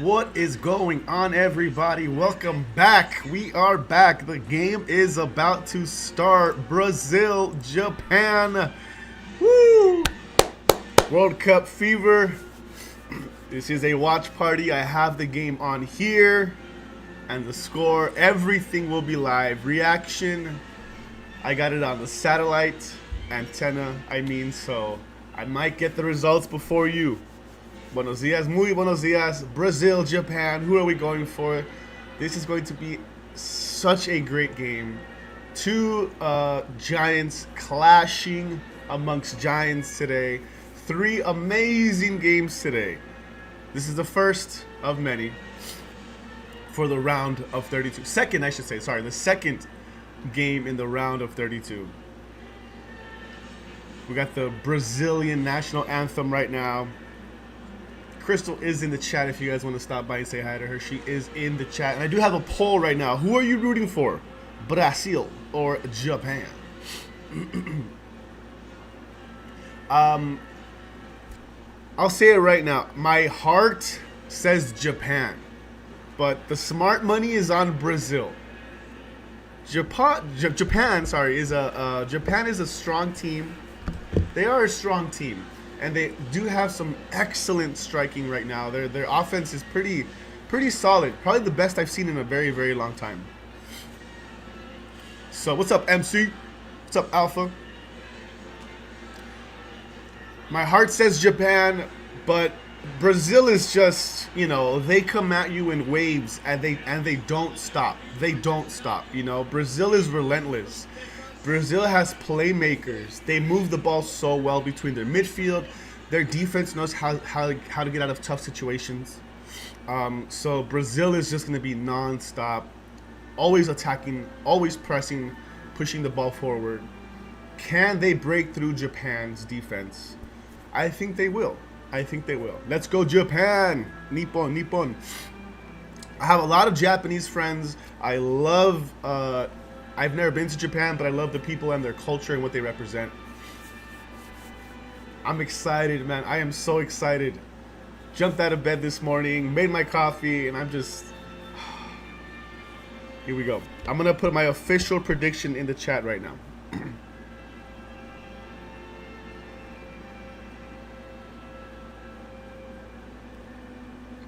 What is going on, everybody? Welcome back. We are back. The game is about to start. Brazil, Japan. Woo! World Cup fever. This is a watch party. I have the game on here and the score. Everything will be live. Reaction. I got it on the satellite antenna, so I might get the results before you. Buenos dias, muy buenos dias. Brazil, Japan, who are we going for? This is going to be such a great game. Two giants clashing amongst giants today. Three amazing games today. This is the first of many for the round of 32. Second, I should say, sorry, the second game in the round of 32. We got the Brazilian national anthem right now. Crystal is in the chat if you guys want to stop by and say hi to her. She is in the chat. And I do have a poll right now. Who are you rooting for? Brazil or Japan? I'll say it right now. My heart says Japan. But the smart money is on Brazil. Japan is a strong team. They are a strong team. And they do have some excellent striking right now. Their offense is pretty solid. Probably the best I've seen in a very, very long time. So what's up, MC? What's up, Alpha? My heart says Japan, but Brazil is just, they come at you in waves and they don't stop. They don't stop. Brazil is relentless. Brazil has playmakers. They move the ball so well between their midfield. Their defense knows how to get out of tough situations. So Brazil is just going to be non-stop, always attacking, always pressing, pushing the ball forward. Can they break through Japan's defense? I think they will. Let's go, Japan! Nippon, Nippon. I have a lot of Japanese friends. I love... I've never been to Japan, but I love the people and their culture and what they represent. I'm excited, man. I am so excited. Jumped out of bed this morning, made my coffee, and I'm just... Here we go. I'm going to put my official prediction in the chat right now.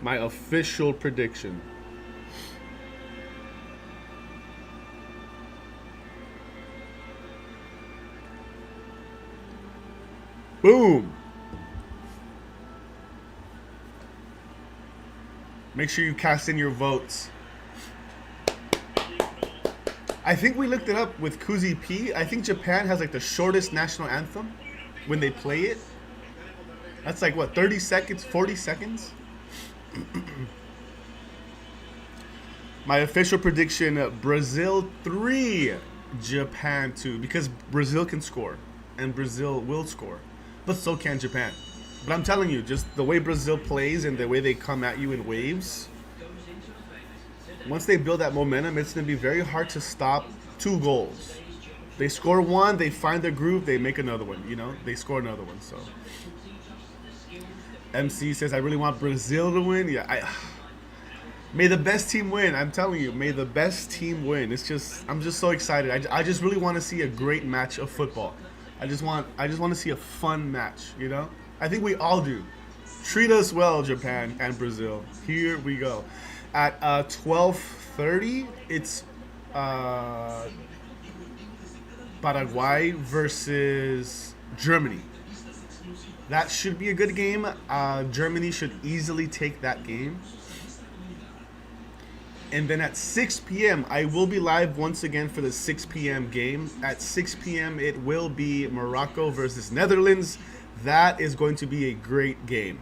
My official prediction. Boom! Make sure you cast in your votes. I think we looked it up with Kuzi P. I think Japan has like the shortest national anthem when they play it. That's like what, 30 seconds, 40 seconds? My official prediction, Brazil 3, Japan 2. Because Brazil can score. And Brazil will score. But so can Japan. But I'm telling you, just the way Brazil plays and the way they come at you in waves, once they build that momentum, it's going to be very hard to stop 2 goals. They score one, they find their groove, they make another one, They score another one, so. MC says, I really want Brazil to win. Yeah, May the best team win. I'm telling you, may the best team win. I'm just so excited. I just really want to see a great match of football. I just want to see a fun match, you know? I think we all do. Treat us well, Japan and Brazil. Here we go. At 12:30, it's Paraguay versus Germany. That should be a good game. Germany should easily take that game. And then at 6 p.m., I will be live once again for the 6 p.m. game. At 6 p.m., it will be Morocco versus Netherlands. That is going to be a great game.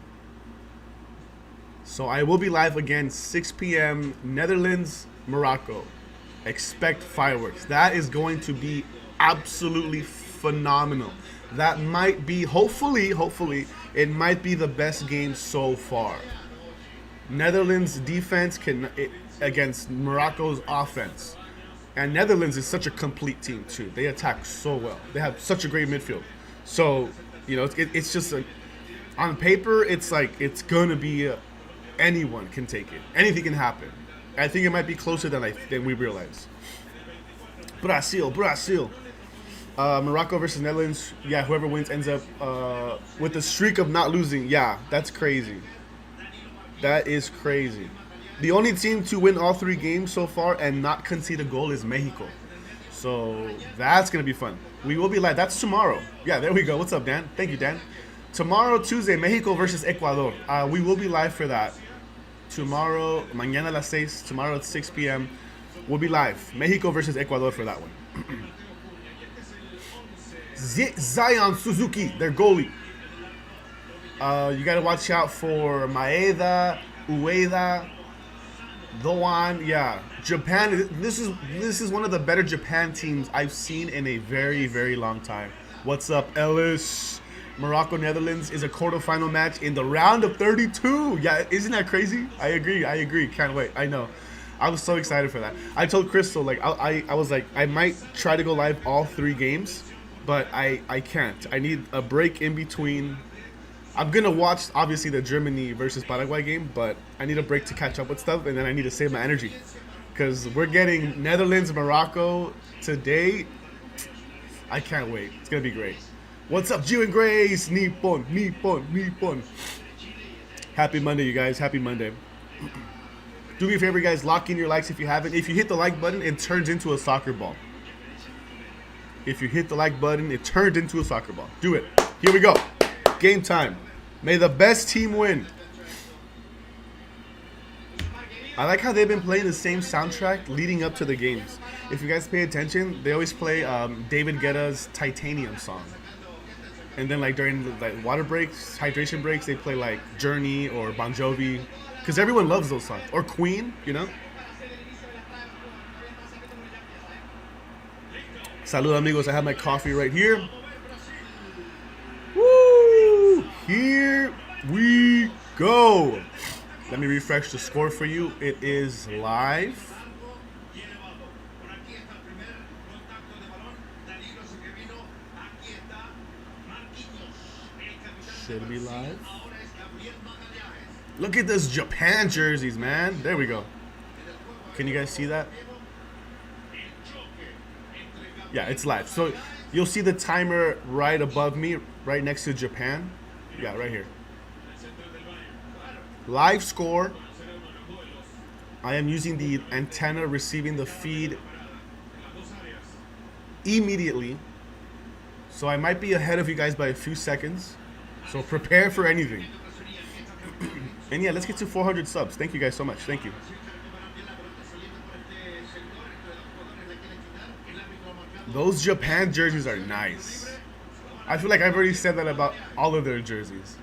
So I will be live again, 6 p.m., Netherlands, Morocco. Expect fireworks. That is going to be absolutely phenomenal. That might be, hopefully, it might be the best game so far. Netherlands defense against Morocco's offense. And Netherlands is such a complete team too. They attack so well. They have such a great midfield. So, you know, it's just on paper, it's like it's gonna be anyone can take it. Anything can happen. I think it might be closer than we realize. Brazil. Morocco versus Netherlands. Yeah, whoever wins ends up with the streak of not losing. Yeah, that's crazy. That is crazy. The only team to win all 3 games so far and not concede a goal is Mexico. So that's going to be fun. We will be live. That's tomorrow. Yeah, there we go. What's up, Dan? Thank you, Dan. Tomorrow, Tuesday, Mexico versus Ecuador. We will be live for that. Tomorrow, mañana a las 6. Tomorrow at 6 p.m. We'll be live. Mexico versus Ecuador for that one. Zion Suzuki, their goalie. You got to watch out for Maeda, Ueda, Doan. Yeah, Japan. This is one of the better Japan teams I've seen in a very, very long time. What's up, Ellis? Morocco Netherlands is a quarterfinal match in the round of 32. Yeah, isn't that crazy? I agree. Can't wait. I know. I was so excited for that. I told Crystal, like, I was like, I might try to go live all 3 games, but I can't. I need a break in between. I'm going to watch, obviously, the Germany versus Paraguay game, but I need a break to catch up with stuff, and then I need to save my energy. Because we're getting Netherlands, Morocco today. I can't wait. It's going to be great. What's up, Jew and Grace? Nippon. Happy Monday, you guys. Happy Monday. Do me a favor, guys. Lock in your likes if you haven't. If you hit the like button, it turns into a soccer ball. If you hit the like button, it turns into a soccer ball. Do it. Here we go. Game time. May the best team win. I like how they've been playing the same soundtrack leading up to the games. If you guys pay attention, they always play David Guetta's Titanium song. And then like during the water breaks, hydration breaks, they play like Journey or Bon Jovi. Because everyone loves those songs. Or Queen, you know? Salud, amigos. I have my coffee right here. Woo! Here we go. Let me refresh the score for you. It is live. Should be live. Look at this Japan jerseys, man. There we go. Can you guys see that? Yeah, it's live. So you'll see the timer right above me, right next to Japan. Yeah, right here. Live score. I am using the antenna receiving the feed immediately. So I might be ahead of you guys by a few seconds. So prepare for anything. And yeah, let's get to 400 subs. Thank you guys so much. Thank you. Those Japan jerseys are nice. I feel like I've already said that about all of their jerseys.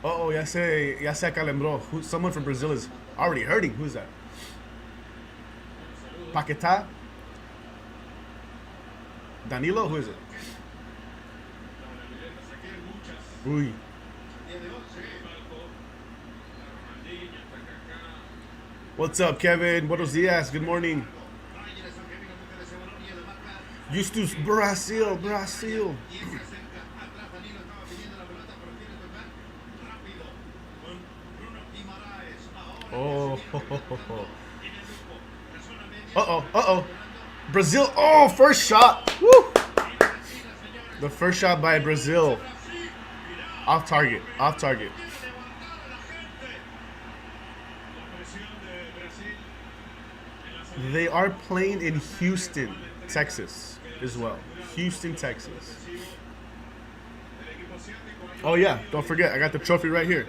Oh, ya se acalembró. Someone from Brazil is already hurting. Who's that? Paquetá? Danilo? Who is it? Uy. What's up, Kevin? Buenos dias. Good morning. Justus, Brazil. Oh. Uh-oh. Uh-oh. Brazil. Oh, first shot. Woo. The first shot by Brazil. Off target. Off target. They are playing in Houston, Texas as well. Houston, Texas. Oh yeah, don't forget, I got the trophy right here.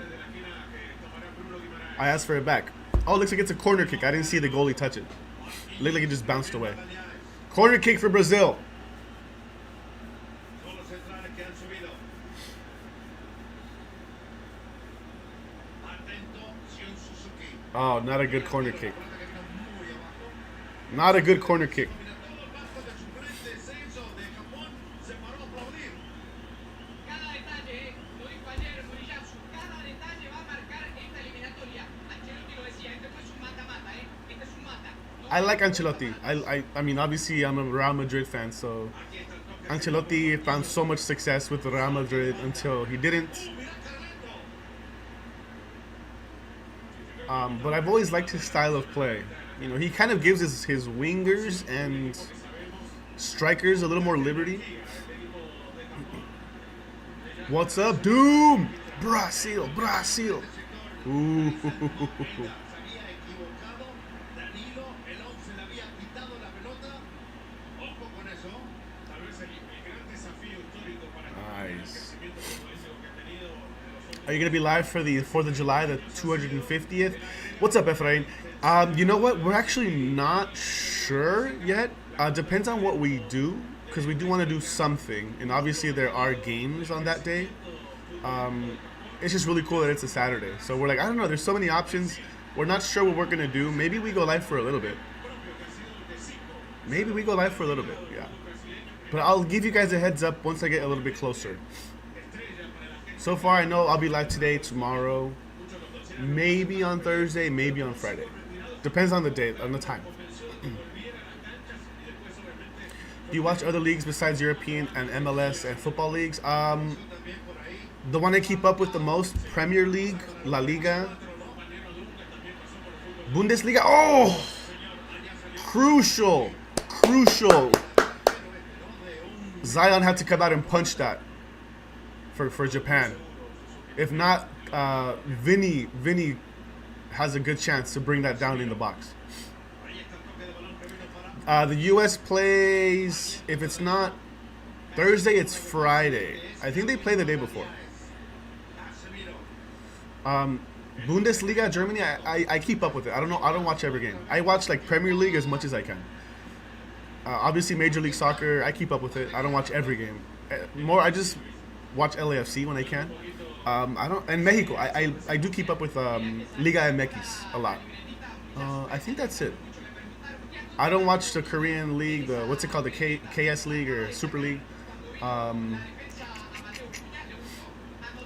I asked for it back. Oh, looks like it's a corner kick. I didn't see the goalie touch it. Looked like it just bounced away. Corner kick for Brazil. Oh, not a good corner kick. Not a good corner kick. I like Ancelotti. I mean, obviously, I'm a Real Madrid fan, so Ancelotti found so much success with Real Madrid until he didn't. But I've always liked his style of play. You know, he kind of gives his wingers and strikers a little more liberty. What's up, Doom? Brazil, Brazil. Ooh. Nice. Are you going to be live for the 4th of July, the 250th? What's up, Efrain? You know what? We're actually not sure yet. Depends on what we do, because we do want to do something. And obviously there are games on that day. It's just really cool that it's a Saturday. So we're like, I don't know. There's so many options. We're not sure what we're going to do. Maybe we go live for a little bit. Maybe we go live for a little bit, yeah. But I'll give you guys a heads up once I get a little bit closer. So far, I know I'll be live today, tomorrow, maybe on Thursday, maybe on Friday. Depends on the day, on the time. Do you watch other leagues besides European and MLS and football leagues? The one I keep up with the most, Premier League, La Liga, Bundesliga. Oh! Crucial. Zion had to come out and punch that for Japan. If not, Vinny has a good chance to bring that down in the box. The U.S. plays, if it's not Thursday, it's Friday. I think they play the day before. Bundesliga, Germany, I keep up with it. I don't know. I don't watch every game. I watch like Premier League as much as I can. Obviously, Major League Soccer, I keep up with it. I don't watch every game. I just watch LAFC when I can. And Mexico, I do keep up with Liga MX a lot. I think that's it. I don't watch the Korean league, what's it called, the KS League or Super League.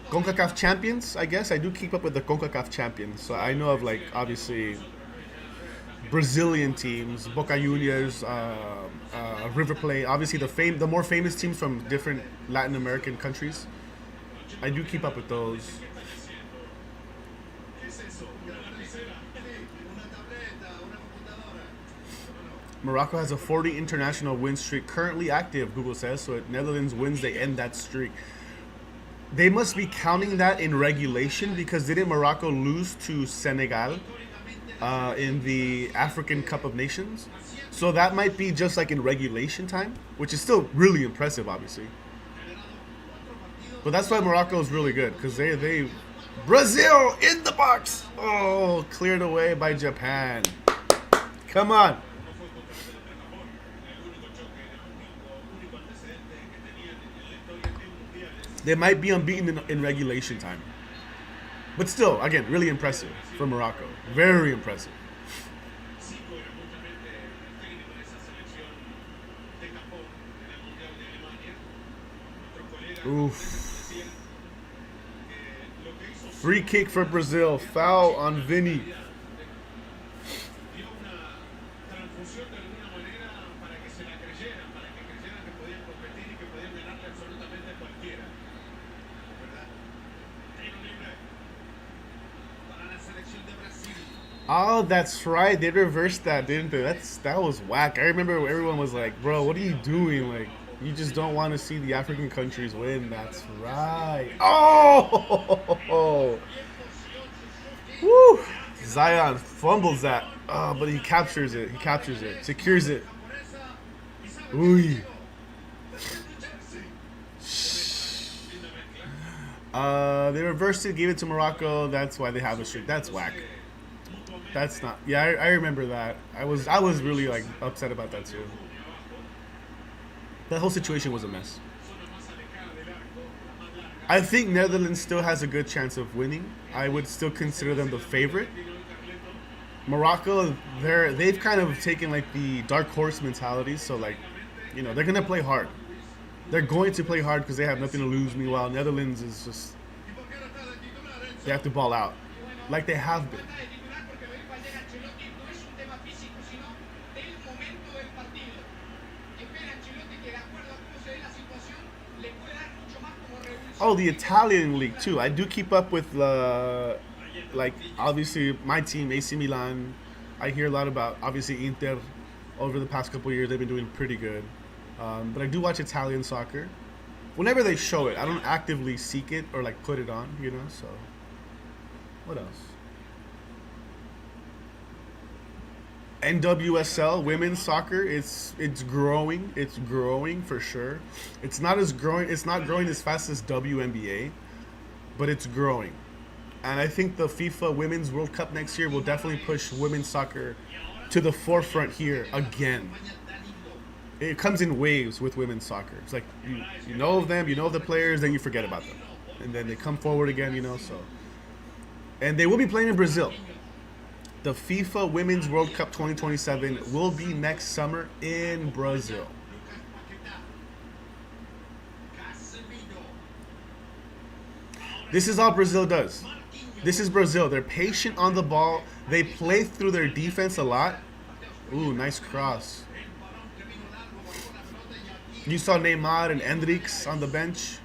CONCACAF Champions, I guess. I do keep up with the CONCACAF Champions. So I know of, like, obviously, Brazilian teams, Boca Juniors, River Plate. Obviously, the more famous teams from different Latin American countries. I do keep up with those. Morocco has a 40 international win streak currently active, Google says. So if Netherlands wins, they end that streak. They must be counting that in regulation, because didn't Morocco lose to Senegal in the African Cup of Nations? So that might be just like in regulation time, which is still really impressive, obviously. But that's why Morocco is really good, because they Brazil in the box. Oh, cleared away by Japan. Come on. They might be unbeaten in regulation time. But still, again, really impressive for Morocco. Very impressive. Oof. Free kick for Brazil. Foul on Vinny. Oh, that's right. They reversed that, didn't they? That was whack. I remember everyone was like, "Bro, what are you doing? Like, you just don't want to see the African countries win." That's right. Oh, woo! Zion fumbles that, but he captures it. He captures it, secures it. Ooh. They reversed it, gave it to Morocco. That's why they have a streak. That's whack. That's not. Yeah, I remember that. I was really like upset about that too. That whole situation was a mess. I think Netherlands still has a good chance of winning. I would still consider them the favorite. Morocco, they've kind of taken like the dark horse mentality. So like, they're gonna play hard. They're going to play hard because they have nothing to lose. Meanwhile, Netherlands is just they have to ball out, like they have been. Oh, the Italian league too. I do keep up with like obviously my team AC Milan. I hear a lot about obviously Inter. Over the past couple of years, they've been doing pretty good. But I do watch Italian soccer. Whenever they show it, I don't actively seek it or like put it on. So what else? NWSL women's soccer, it's growing. It's growing for sure. It's not growing as fast as WNBA, but it's growing. And I think the FIFA Women's World Cup next year will definitely push women's soccer to the forefront here again. It comes in waves with women's soccer. It's like you know of them, you know of the players, then you forget about them, and then they come forward again. So, and they will be playing in Brazil. The FIFA Women's World Cup 2027 will be next summer in Brazil. This is all Brazil does. This is Brazil. They're patient on the ball. They play through their defense a lot. Ooh, nice cross. You saw Neymar and Hendrix on the bench.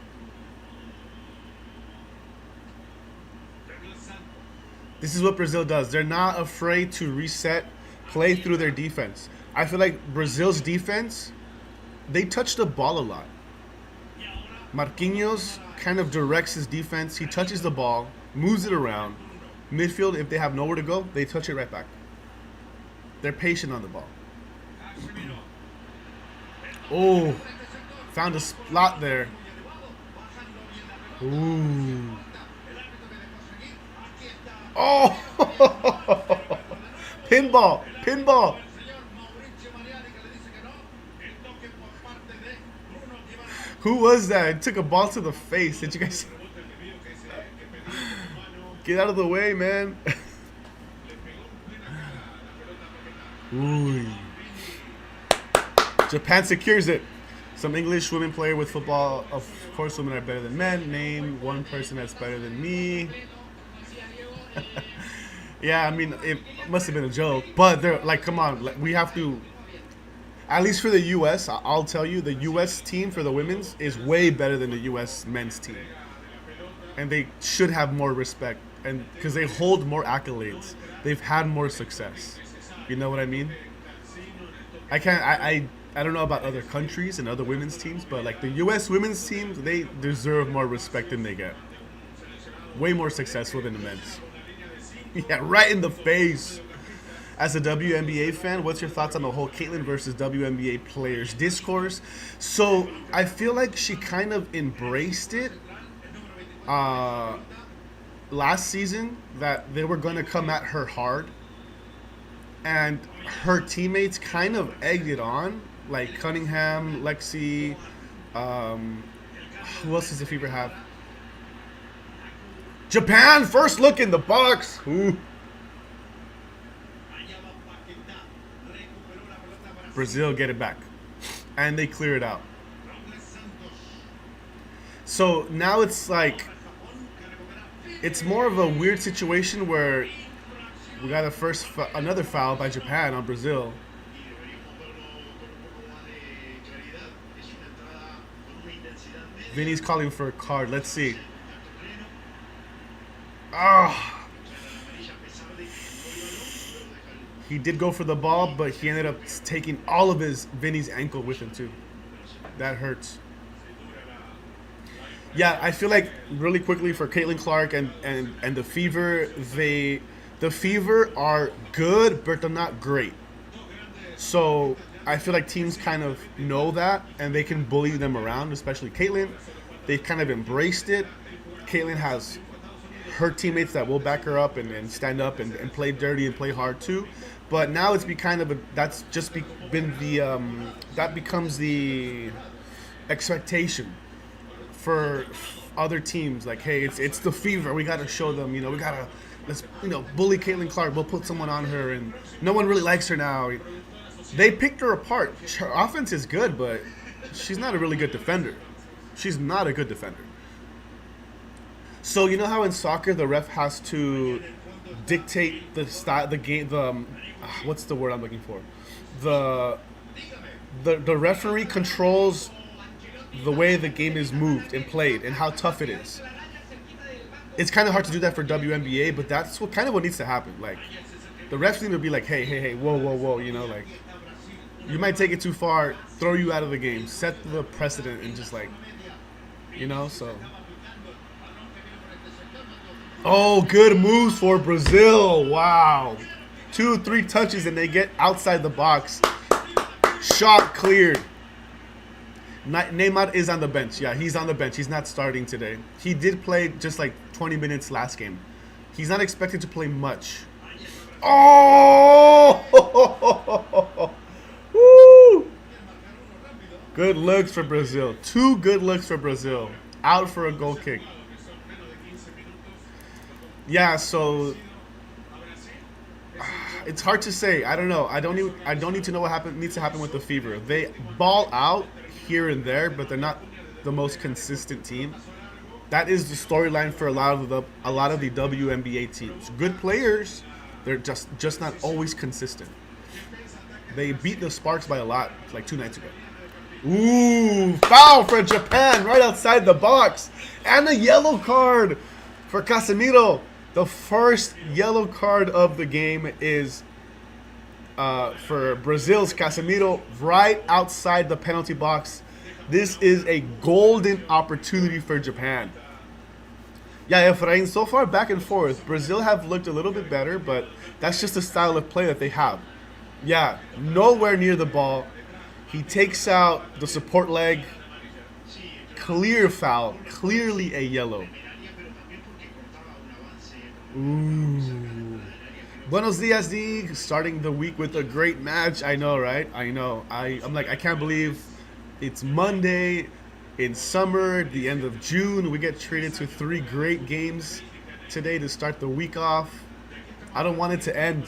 This is what Brazil does. They're not afraid to reset, play through their defense. I feel like Brazil's defense, they touch the ball a lot. Marquinhos kind of directs his defense. He touches the ball, moves it around. Midfield, if they have nowhere to go, they touch it right back. They're patient on the ball. Oh, found a spot there. Ooh. Oh! Pinball. Who was that? It took a ball to the face. Did you guys see? Get out of the way, man. Ooh. Japan secures it. Some English women player with football. Of course, women are better than men. Name one person that's better than me. Yeah, I mean, it must have been a joke. But they're like, come on. We have to. At least for the U.S., I'll tell you, the U.S. team for the women's is way better than the U.S. men's team. And they should have more respect. And because they hold more accolades. They've had more success. You know what I mean? I don't know about other countries and other women's teams, but like the U.S. women's teams, they deserve more respect than they get. Way more successful than the men's. Yeah, right in the face. As a WNBA fan, what's your thoughts on the whole Caitlyn versus WNBA players discourse? So I feel like she kind of embraced it last season, that they were going to come at her hard. And her teammates kind of egged it on, like Cunningham, Lexi. Who else does the Fever have? Japan, first look in the box. Ooh. Brazil get it back. And they clear it out. So now it's like, it's more of a weird situation where we got another foul by Japan on Brazil. Vinny's calling for a card. Let's see. Oh. He did go for the ball, but he ended up taking all of his Vinny's ankle with him too. That hurts. Yeah, I feel like really quickly for Caitlin Clark and the Fever, the Fever are good, but they're not great. So I feel like teams kind of know that, and they can bully them around, especially Caitlin. They've kind of embraced it. Caitlin has her teammates that will back her up and stand up and play dirty and play hard too. But now it's be kind of that's just been the that becomes the expectation for other teams. Like, hey, it's the Fever. We got to show them. We gotta bully Caitlin Clark. We'll put someone on her, and no one really likes her now. They picked her apart. Her offense is good, but she's not a really good defender. She's not a good defender. So you know how in soccer the ref has to dictate the style, the game, what's the word I'm looking for? The referee controls the way the game is moved and played and how tough it is. It's kind of hard to do that for WNBA, but that's what needs to happen. Like, the refs need to be like, hey, whoa, like, you might take it too far, throw you out of the game, set the precedent, and just like, so. Oh, good moves for Brazil. Wow. 2-3 touches and they get outside the box. Shot cleared. Neymar is on the bench. Yeah, he's on the bench. He's not starting today. He did play just like 20 minutes last game. He's not expected to play much. Oh! Woo! Good looks for Brazil. 2 good looks for Brazil. Out for a goal kick. Yeah, so it's hard to say. I don't know. I don't need to know what needs to happen with the Fever. They ball out here and there, but they're not the most consistent team. That is the storyline for a lot of the WNBA teams. Good players, they're just not always consistent. They beat the Sparks by a lot, like 2 nights ago. Ooh, foul for Japan right outside the box, and a yellow card for Casemiro. The first yellow card of the game is for Brazil's Casemiro right outside the penalty box. This is a golden opportunity for Japan. Yeah, Efrain, so far back and forth. Brazil have looked a little bit better, but that's just the style of play that they have. Yeah, nowhere near the ball. He takes out the support leg. Clear foul. Clearly a yellow. Ooh. Buenos dias, D. Starting the week with a great match. I know, right? I know. I'm like, I can't believe it's Monday in summer, the end of June. We get treated to 3 great games today to start the week off. I don't want it to end.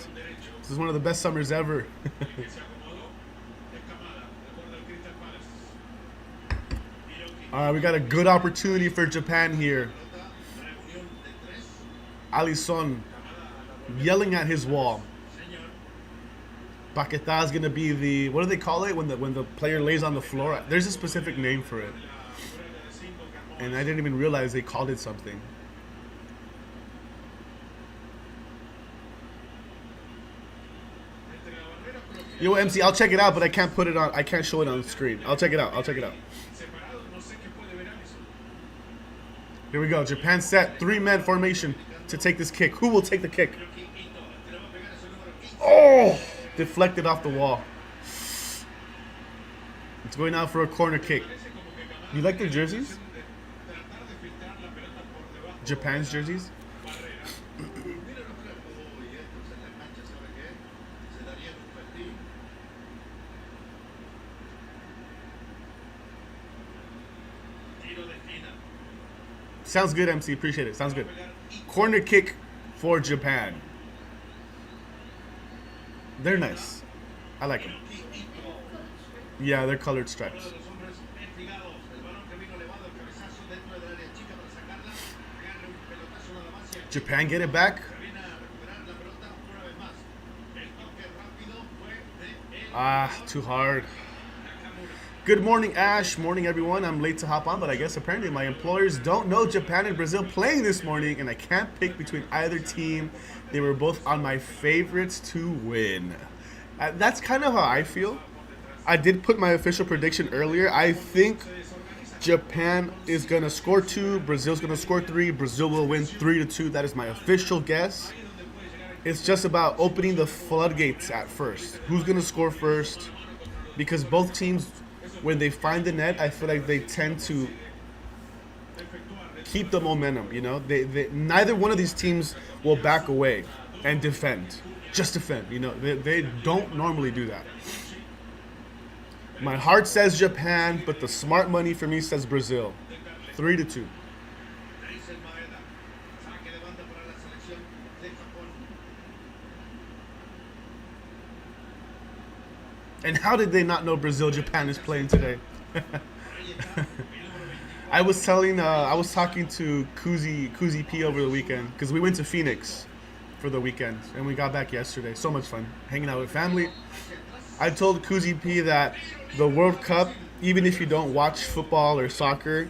This is one of the best summers ever. All right, we got a good opportunity for Japan here. Alisson yelling at his wall. Paquetá is going to be the, what do they call it when the player lays on the floor? There's a specific name for it. And I didn't even realize they called it something. Yo, MC, I'll check it out, but I can't put it on. I can't show it on the screen. I'll check it out. Here we go. Japan set 3-man formation to take this kick. Who will take the kick? Oh! Deflected off the wall. It's going out for a corner kick. You like their jerseys? Japan's jerseys? Sounds good, MC. Appreciate it. Sounds good. Corner kick for Japan. They're nice. I like them. Yeah, they're colored stripes. Japan get it back. Ah, too hard. Good morning, Ash. Morning, everyone. I'm late to hop on, but I guess apparently my employers don't know Japan and Brazil playing this morning, and I can't pick between either team. They were both on my favorites to win. That's kind of how I feel. I did put my official prediction earlier. I think Japan is going to score 2, Brazil's going to score 3, Brazil will win 3-2. That is my official guess. It's just about opening the floodgates at first. Who's going to score first? Because both teams, when they find the net, I feel like they tend to keep the momentum, you know? Neither one of these teams will back away and defend. Just defend, you know? They don't normally do that. My heart says Japan, but the smart money for me says Brazil. 3-2. And how did they not know Brazil-Japan is playing today? I was talking to Kuzi P over the weekend because we went to Phoenix for the weekend and we got back yesterday. So much fun hanging out with family. I told Kuzi P that the World Cup, even if you don't watch football or soccer,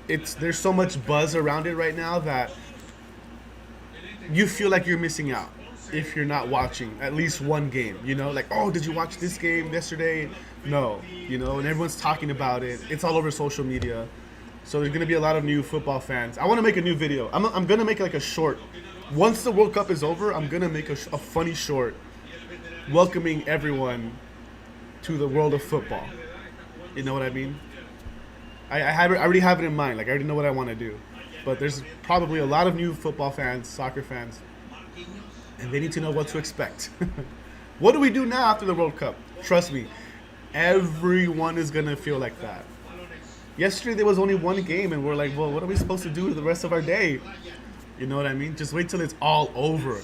there's so much buzz around it right now that you feel like you're missing out if you're not watching at least one game, you know, like, oh, did you watch this game yesterday? No, you know, and everyone's talking about it. It's all over social media. So there's going to be a lot of new football fans. I want to make a new video. I'm going to make like a short. Once the World Cup is over, I'm going to make a funny short welcoming everyone to the world of football. You know what I mean? I already have it in mind. Like, I already know what I want to do. But there's probably a lot of new football fans, soccer fans, and they need to know what to expect. What do we do now after the World Cup? Trust me, everyone is going to feel like that. Yesterday there was only one game, and we're like, well, what are we supposed to do the rest of our day? You know what I mean? Just wait till it's all over.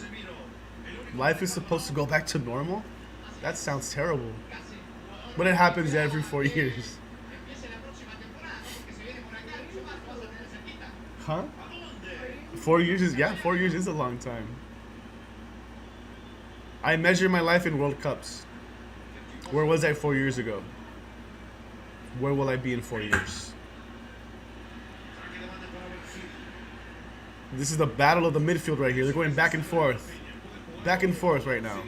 Life is supposed to go back to normal? That sounds terrible. But it happens every 4 years. Huh? 4 years is, 4 years is a long time. I measure my life in World Cups. Where was I 4 years ago? Where will I be in 4 years? This is the battle of the midfield right here. They're going back and forth. Back and forth right now.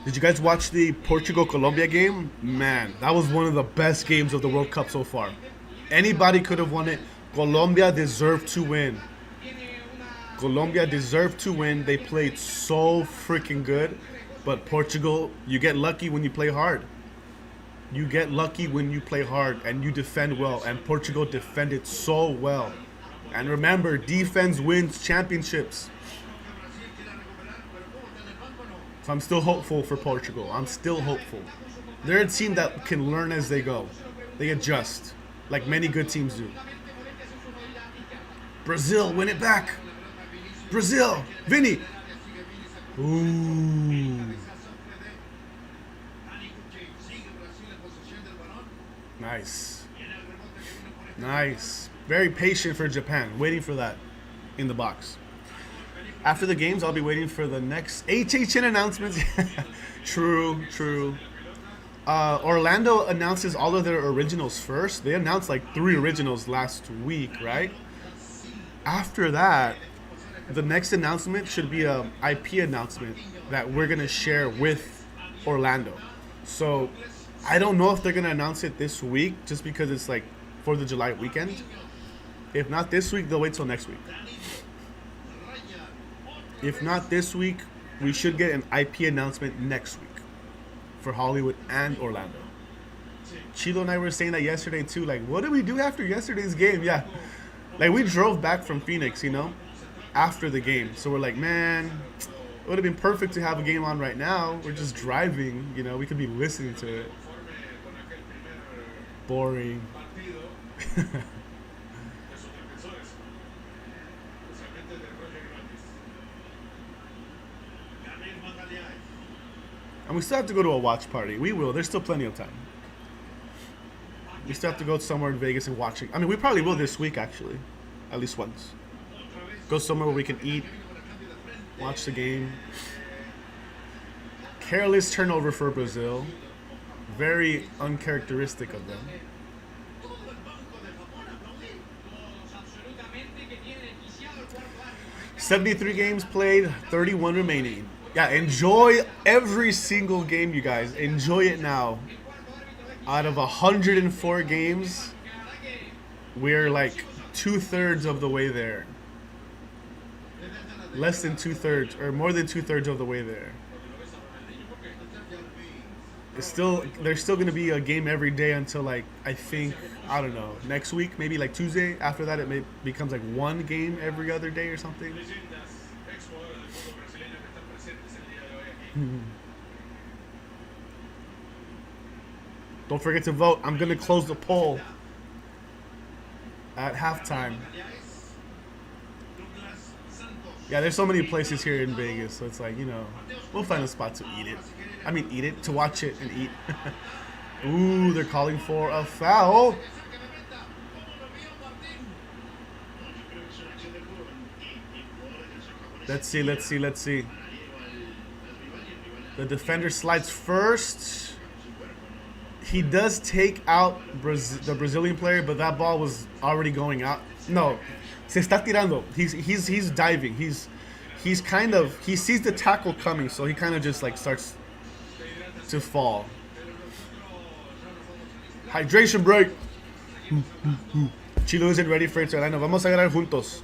Did you guys watch the Portugal-Colombia game? Man, that was one of the best games of the World Cup so far. Anybody could have won it. Colombia deserved to win. Colombia deserved to win. They played so freaking good. But Portugal, you get lucky when you play hard. You get lucky when you play hard and you defend well. And Portugal defended so well. And remember, defense wins championships. So I'm still hopeful for Portugal. I'm still hopeful. They're a team that can learn as they go. They adjust, like many good teams do. Brazil, win it back. Brazil, Vinny. Ooh. Nice. Nice. Very patient for Japan. Waiting for that in the box. After the games, I'll be waiting for the next HHN announcements. True. Orlando announces all of their originals first. They announced like 3 originals last week, right? After that, the next announcement should be a IP announcement that we're going to share with Orlando. So I don't know if they're going to announce it this week just because it's like 4th of July weekend. If not this week, they'll wait till next week. If not this week, we should get an IP announcement next week for Hollywood and Orlando. Chilo and I were saying that yesterday too. Like, what did we do after yesterday's game? Yeah. Like, we drove back from Phoenix, you know, after the game. So we're like, man, it would have been perfect to have a game on right now. We're just driving, you know, we could be listening to it. Boring. And we still have to go to a watch party. We will. There's still plenty of time. We still have to go somewhere in Vegas and watch it. I mean, we probably will this week, actually. At least once. Go somewhere where we can eat, watch the game. Careless turnover for Brazil. Very uncharacteristic of them. 73 games played, 31 remaining. Yeah, enjoy every single game, you guys. Enjoy it now. Out of 104 games, we're like 2/3 of the way there. Less than 2/3, or more than 2/3 of the way there. There's still gonna be a game every day until like I think, I don't know, next week, maybe like Tuesday. After that, it becomes like one game every other day or something. Don't forget to vote. I'm gonna close the poll at halftime. Yeah, there's so many places here in Vegas, so it's like, you know, we'll find a spot to eat it. I mean, eat it, to watch it and eat. Ooh, they're calling for a foul. Let's see. The defender slides first. He does take out the Brazilian player, but that ball was already going out. No, se está tirando. He's diving. He sees the tackle coming, so he kind of just like starts to fall. Hydration break. Chilo isn't ready for it, so I know. Vamos a ganar juntos.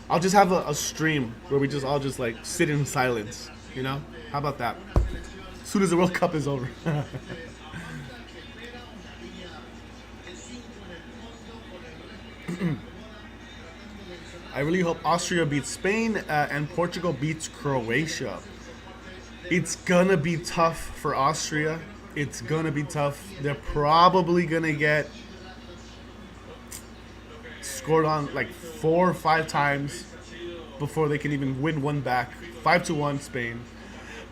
I'll just have a stream where we all just like sit in silence. You know? How about that? As soon as the World Cup is over. I really hope Austria beats Spain and Portugal beats Croatia. It's gonna be tough for Austria. It's gonna be tough. They're probably gonna get scored on like 4 or 5 times before they can even win one back. 5-1 Spain.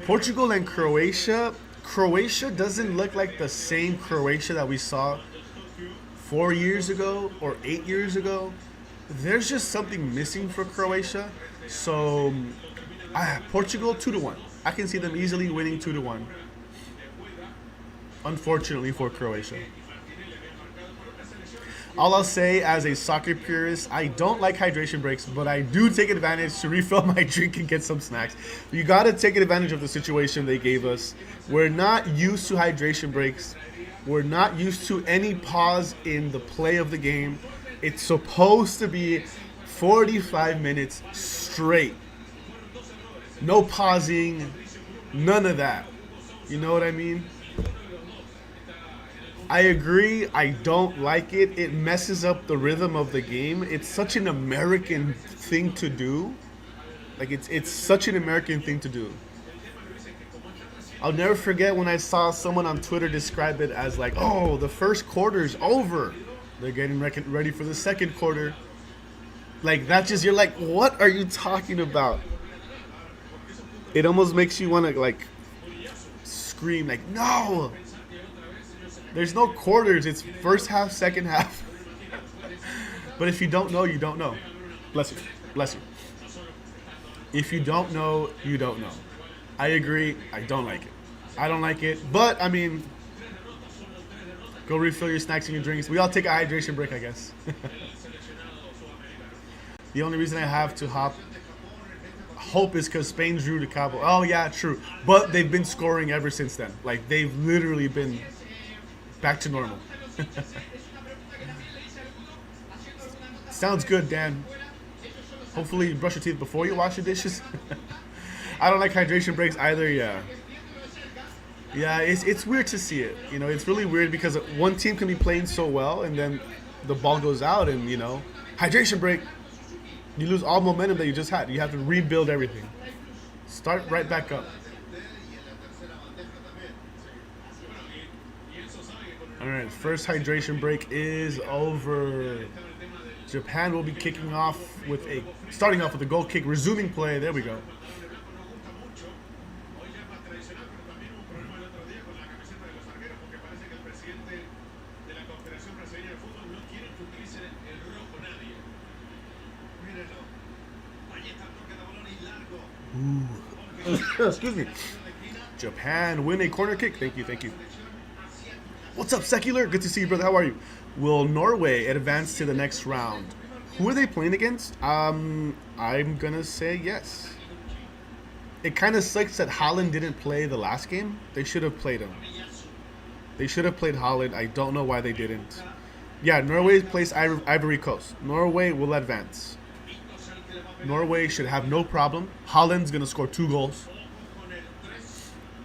Portugal and Croatia. Croatia doesn't look like the same Croatia that we saw 4 years ago or 8 years ago. There's just something missing for Croatia. So Portugal 2-1. I can see them easily winning 2-1. Unfortunately for Croatia. All I'll say as a soccer purist, I don't like hydration breaks, but I do take advantage to refill my drink and get some snacks. You got to take advantage of the situation they gave us. We're not used to hydration breaks. We're not used to any pause in the play of the game. It's supposed to be 45 minutes straight. No pausing, none of that. You know what I mean? I agree. I don't like it. It messes up the rhythm of the game. It's such an American thing to do. Like it's such an American thing to do. I'll never forget when I saw someone on Twitter describe it as like, oh, the first quarter's over. They're getting ready for the second quarter. Like that just, you're like, what are you talking about? It almost makes you want to like scream like, no. There's no quarters. It's first half, second half. But if you don't know, you don't know. Bless you. Bless you. If you don't know, you don't know. I agree. I don't like it. I don't like it. But, I mean, go refill your snacks and your drinks. We all take a hydration break, I guess. The only reason I have to hope is because Spain drew to Cabo. Oh, yeah, true. But they've been scoring ever since then. Like, they've literally been back to normal. Sounds good, Dan. Hopefully you brush your teeth before you wash your dishes. I don't like hydration breaks either, yeah. Yeah, it's weird to see it. You know, it's really weird because one team can be playing so well and then the ball goes out and, you know, hydration break. You lose all momentum that you just had. You have to rebuild everything. Start right back up. All right, first hydration break is over. Japan will be starting off with a goal kick, resuming play. There we go. Ooh. Excuse me. Japan win a corner kick. Thank you, thank you. What's up, Secular? Good to see you, brother. How are you? Will Norway advance to the next round? Who are they playing against? I'm gonna say yes. It kind of sucks that Holland didn't play the last game. They should have played him. They should have played Holland. I don't know why they didn't. Yeah, Norway plays Ivory Coast. Norway will advance. Norway should have no problem. Holland's gonna score 2 goals.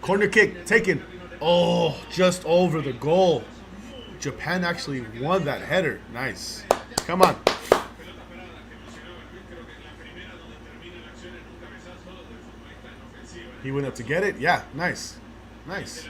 Corner kick taken. Oh, just over the goal. Japan actually won that header. Nice. Come on. He went up to get it. Yeah, nice. Nice.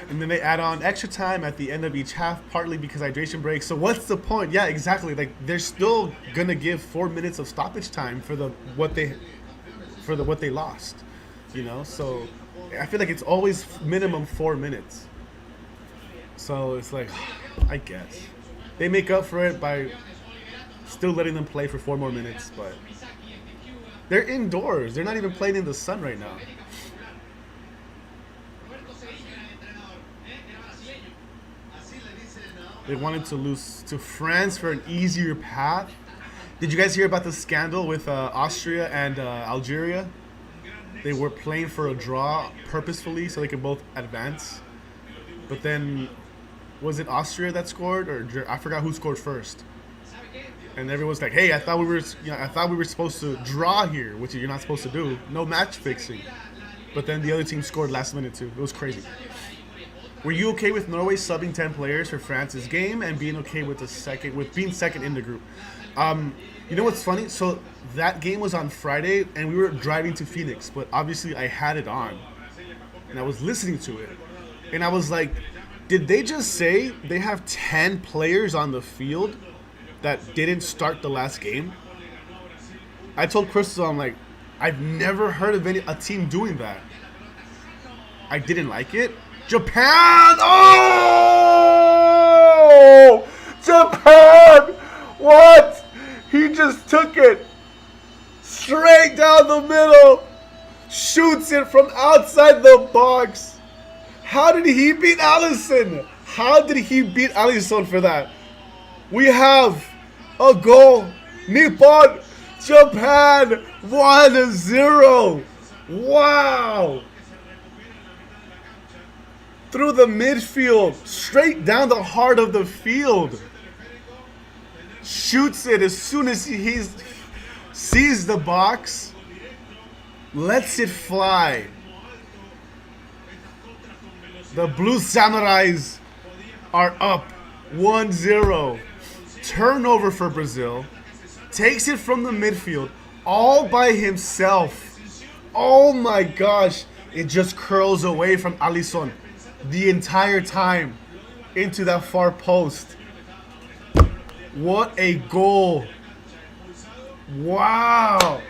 And then they add on extra time at the end of each half, partly because hydration break. So what's the point? Yeah, exactly. Like they're still gonna give 4 minutes of stoppage time for what they lost. You know, so I feel like it's always minimum 4 minutes. So it's like, I guess they make up for it by still letting them play for 4 more minutes, but they're indoors. They're not even playing in the sun right now. They wanted to lose to France for an easier path. Did you guys hear about the scandal with Austria and Algeria? They were playing for a draw purposefully so they could both advance. But then, was it Austria that scored, or I forgot who scored first? And everyone's like, "Hey, I thought we were supposed to draw here, which you're not supposed to do. No match fixing." But then the other team scored last minute too. It was crazy. Were you okay with Norway subbing 10 players for France's game and being okay with being second in the group? You know what's funny? So that game was on Friday, and we were driving to Phoenix, but obviously I had it on, and I was listening to it, and I was like, did they just say they have 10 players on the field that didn't start the last game? I told Crystal, I'm like, I've never heard of a team doing that. I didn't like it. Japan! Oh! Japan! What? He just took it straight down the middle, shoots it from outside the box. How did he beat Allison? How did he beat Allison for that? We have a goal. Nippon, Japan, 1-0. Wow. Through the midfield, straight down the heart of the field. Shoots it as soon as he sees the box. Lets it fly. The Blue Samurais are up 1-0. Turnover for Brazil. Takes it from the midfield all by himself. Oh my gosh. It just curls away from Alisson the entire time into that far post. What a goal. Wow.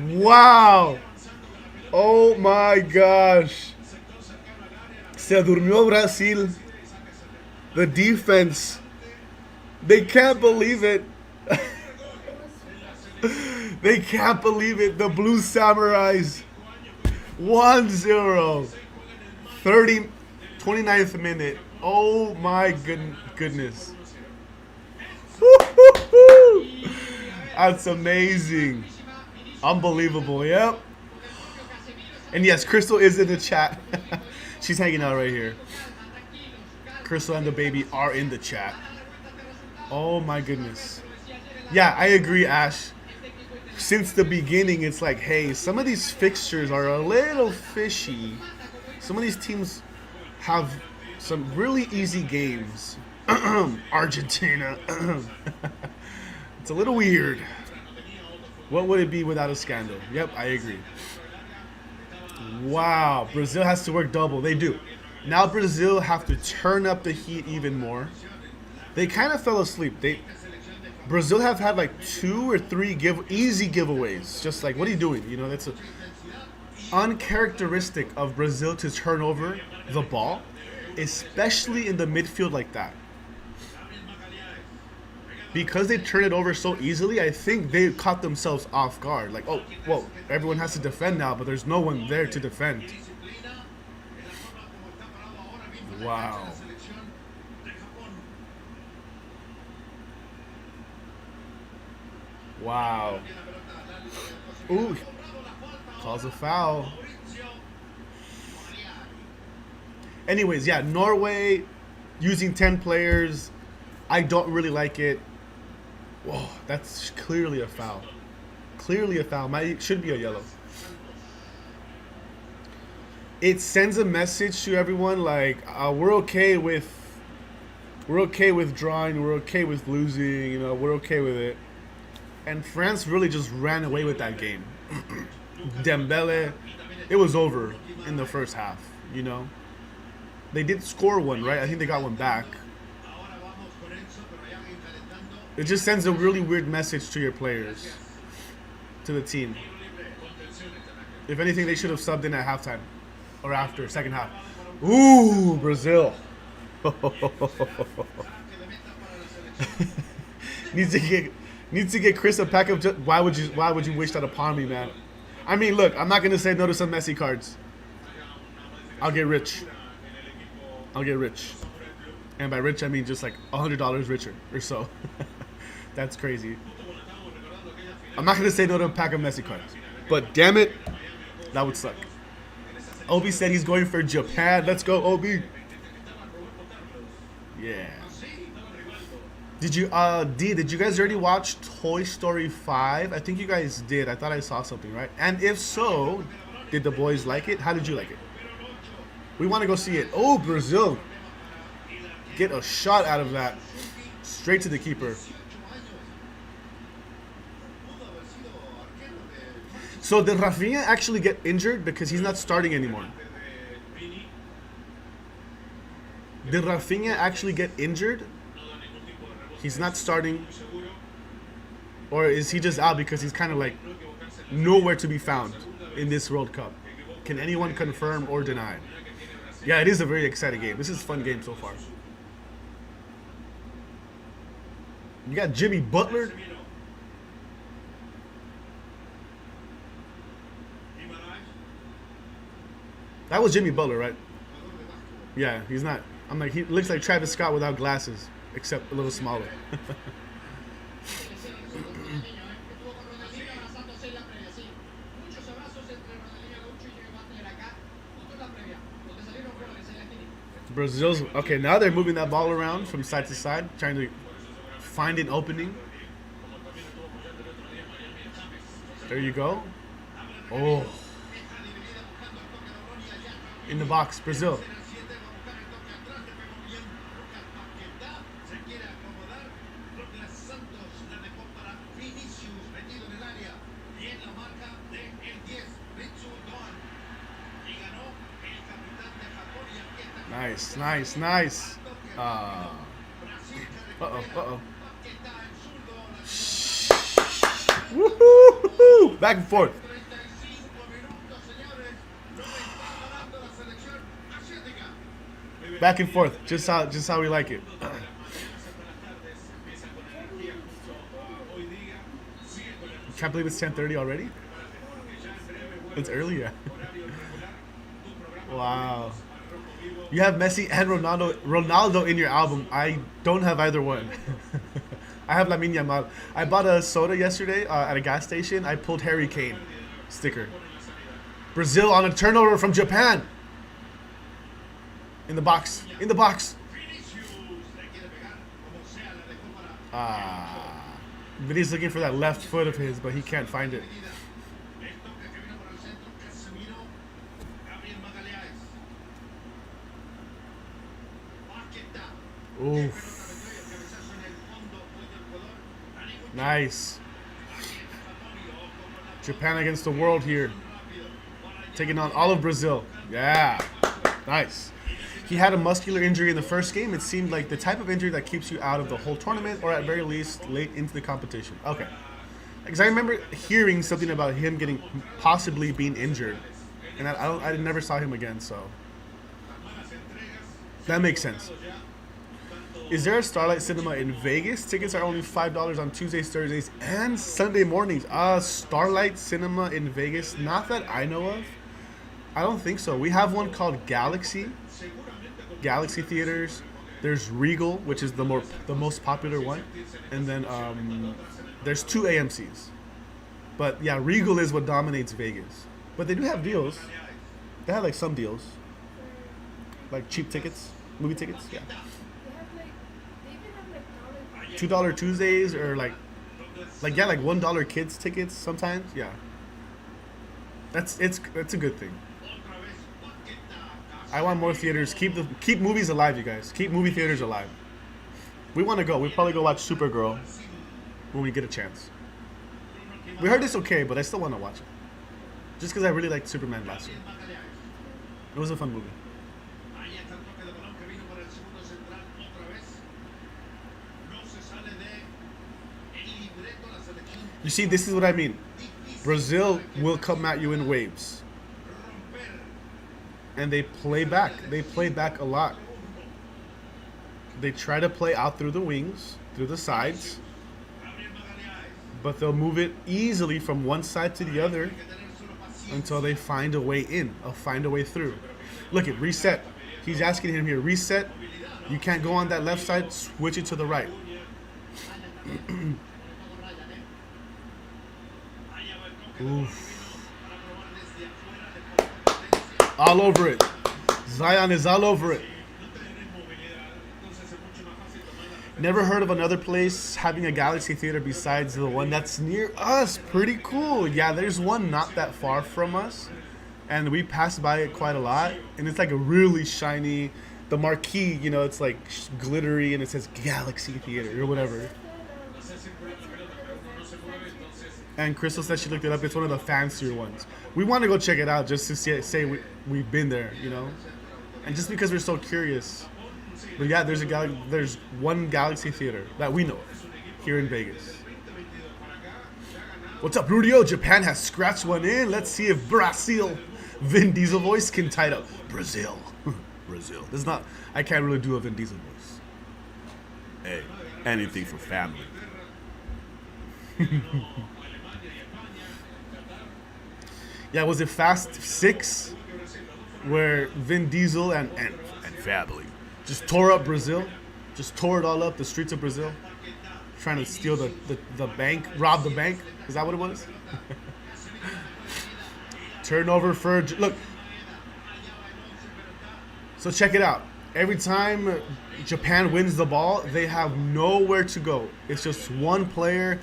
Wow. Oh my gosh. Se durmió Brasil. The defense. They can't believe it. They can't believe it. The Blue Samurais. 1-0. 29th minute. Oh my goodness. That's amazing. Unbelievable. Yep. And yes, Crystal is in the chat. She's hanging out right here. Crystal and the baby are in the chat. Oh my goodness. Yeah, I agree, Ash. Since the beginning, it's like, hey, some of these fixtures are a little fishy. Some of these teams have some really easy games. Argentina. It's a little weird. What would it be without a scandal? Yep, I agree. Wow, Brazil has to work double. They do. Now Brazil have to turn up the heat even more. They kind of fell asleep. Brazil have had like 2 or 3 easy giveaways. Just like, what are you doing? You know, that's uncharacteristic of Brazil to turn over the ball, especially in the midfield like that. because they turn it over so easily, I think they caught themselves off guard. Like, oh, whoa, everyone has to defend now, but there's no one there to defend. Wow. Wow. Ooh. Calls a foul. Anyways, yeah, Norway using 10 players. I don't really like it. Whoa, that's clearly a foul. Clearly a foul. Should be a yellow. It sends a message to everyone like we're okay with drawing, we're okay with losing, you know, we're okay with it. And France really just ran away with that game. Dembele, it was over in the first half, you know. They did score one, right? I think they got one back. It just sends a really weird message to your players, to the team. If anything, they should have subbed in at halftime or after, second half. Ooh, Brazil. Needs to get Chris a pack of. Why would you wish that upon me, man? I mean, look, I'm not gonna say no to some Messi cards. I'll get rich. I'll get rich, and by rich I mean just like $100 richer or so. That's crazy. I'm not gonna say no to a pack of Messi cards, but damn it, that would suck. Obi said he's going for Japan. Let's go, Obi. Yeah. Did you did you guys already watch Toy Story 5? I think you guys did. I thought I saw something, right? And if so, did the boys like it? How did you like it? We want to go see it. Oh, Brazil. Get a shot out of that. Straight to the keeper. So did Rafinha actually get injured because he's not starting anymore? Did Rafinha actually get injured? He's not starting. Or is he just out because he's kind of like nowhere to be found in this World Cup? Can anyone confirm or deny? Yeah, it is a very exciting game. This is a fun game so far. You got Jimmy Butler. That was Jimmy Butler, right? Yeah, he's not. I'm like, he looks like Travis Scott without glasses, except a little smaller. Brazil's okay. Now they're moving that ball around from side to side, trying to find an opening. There you go. Oh, in the box, Brazil. Nice, nice, nice. Uh-oh. Woohoo! Back and forth. Back and forth. Just how we like it. Can't believe it's 10:30 already. It's early, yeah. Wow. You have Messi and Ronaldo in your album. I don't have either one. I have Lamine Yamal. I bought a soda yesterday at a gas station. I pulled Harry Kane sticker. Brazil on a turnover from Japan. In the box. In the box. But he's looking for that left foot of his, but he can't find it. Oof. Nice. Japan against the world here. Taking on all of Brazil. Yeah. Nice. He had a muscular injury in the first game. It seemed like the type of injury that keeps you out of the whole tournament, or at very least late into the competition. Okay. Because I remember hearing something about him possibly being injured. And I never saw him again, so that makes sense. Is there a Starlight Cinema in Vegas? Tickets are only $5 on Tuesdays, Thursdays, and Sunday mornings. Starlight Cinema in Vegas? Not that I know of. I don't think so. We have one called Galaxy Theaters. There's Regal, which is the most popular one, and then there's 2 AMC's. But yeah, Regal is what dominates Vegas. But they do have deals. They have like some deals, like cheap tickets, movie tickets. Yeah. $2 Tuesdays or like $1 kids tickets sometimes. Yeah. It's a good thing. I want more theaters. Keep movies alive, you guys. Keep movie theaters alive. We want to go. We'll probably go watch Supergirl when we get a chance. We heard it's okay, but I still want to watch it. Just because I really liked Superman last year. It was a fun movie. You see, this is what I mean. Brazil will come at you in waves. And they play back. They play back a lot. They try to play out through the wings, through the sides. But they'll move it easily from one side to the other until they find a way in, or find a way through. Look at reset. He's asking him here, reset. You can't go on that left side, switch it to the right. Oof. All over it. Zion is all over it. Never heard of another place having a Galaxy Theater besides the one that's near us. Pretty cool. Yeah, there's one not that far from us. And we pass by it quite a lot. And it's like a really shiny, the marquee, you know, it's like glittery and it says Galaxy Theater or whatever. And Crystal said she looked it up. It's one of the fancier ones. We want to go check it out just to say we've been there, you know? And just because we're so curious. But yeah, there's one Galaxy Theater that we know of here in Vegas. What's up, Rudio? Japan has scratched one in. Let's see if Brazil, Vin Diesel voice can tie it up. Brazil. Brazil. This is not, I can't really do a Vin Diesel voice. Hey, anything for family. Yeah, was it Fast 6 where Vin Diesel and family just tore up Brazil? Just tore it all up, the streets of Brazil? Trying to steal the bank, rob the bank? Is that what it was? Turnover for... Look. So check it out. Every time Japan wins the ball, they have nowhere to go. It's just one player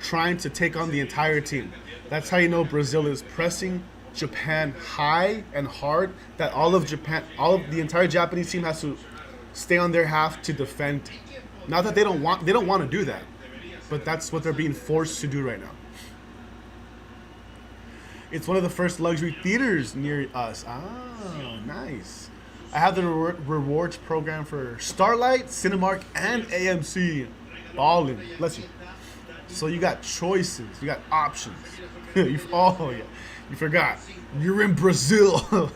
trying to take on the entire team. That's how you know Brazil is pressing Japan high and hard, that all of the entire Japanese team has to stay on their half to defend. Not that they don't want to do that, but that's what they're being forced to do right now. It's one of the first luxury theaters near us. Ah, nice. I have the rewards program for Starlight, Cinemark, and AMC. Ballin'. Bless you. So you got choices. You got options. Oh, yeah. You forgot. You're in Brazil.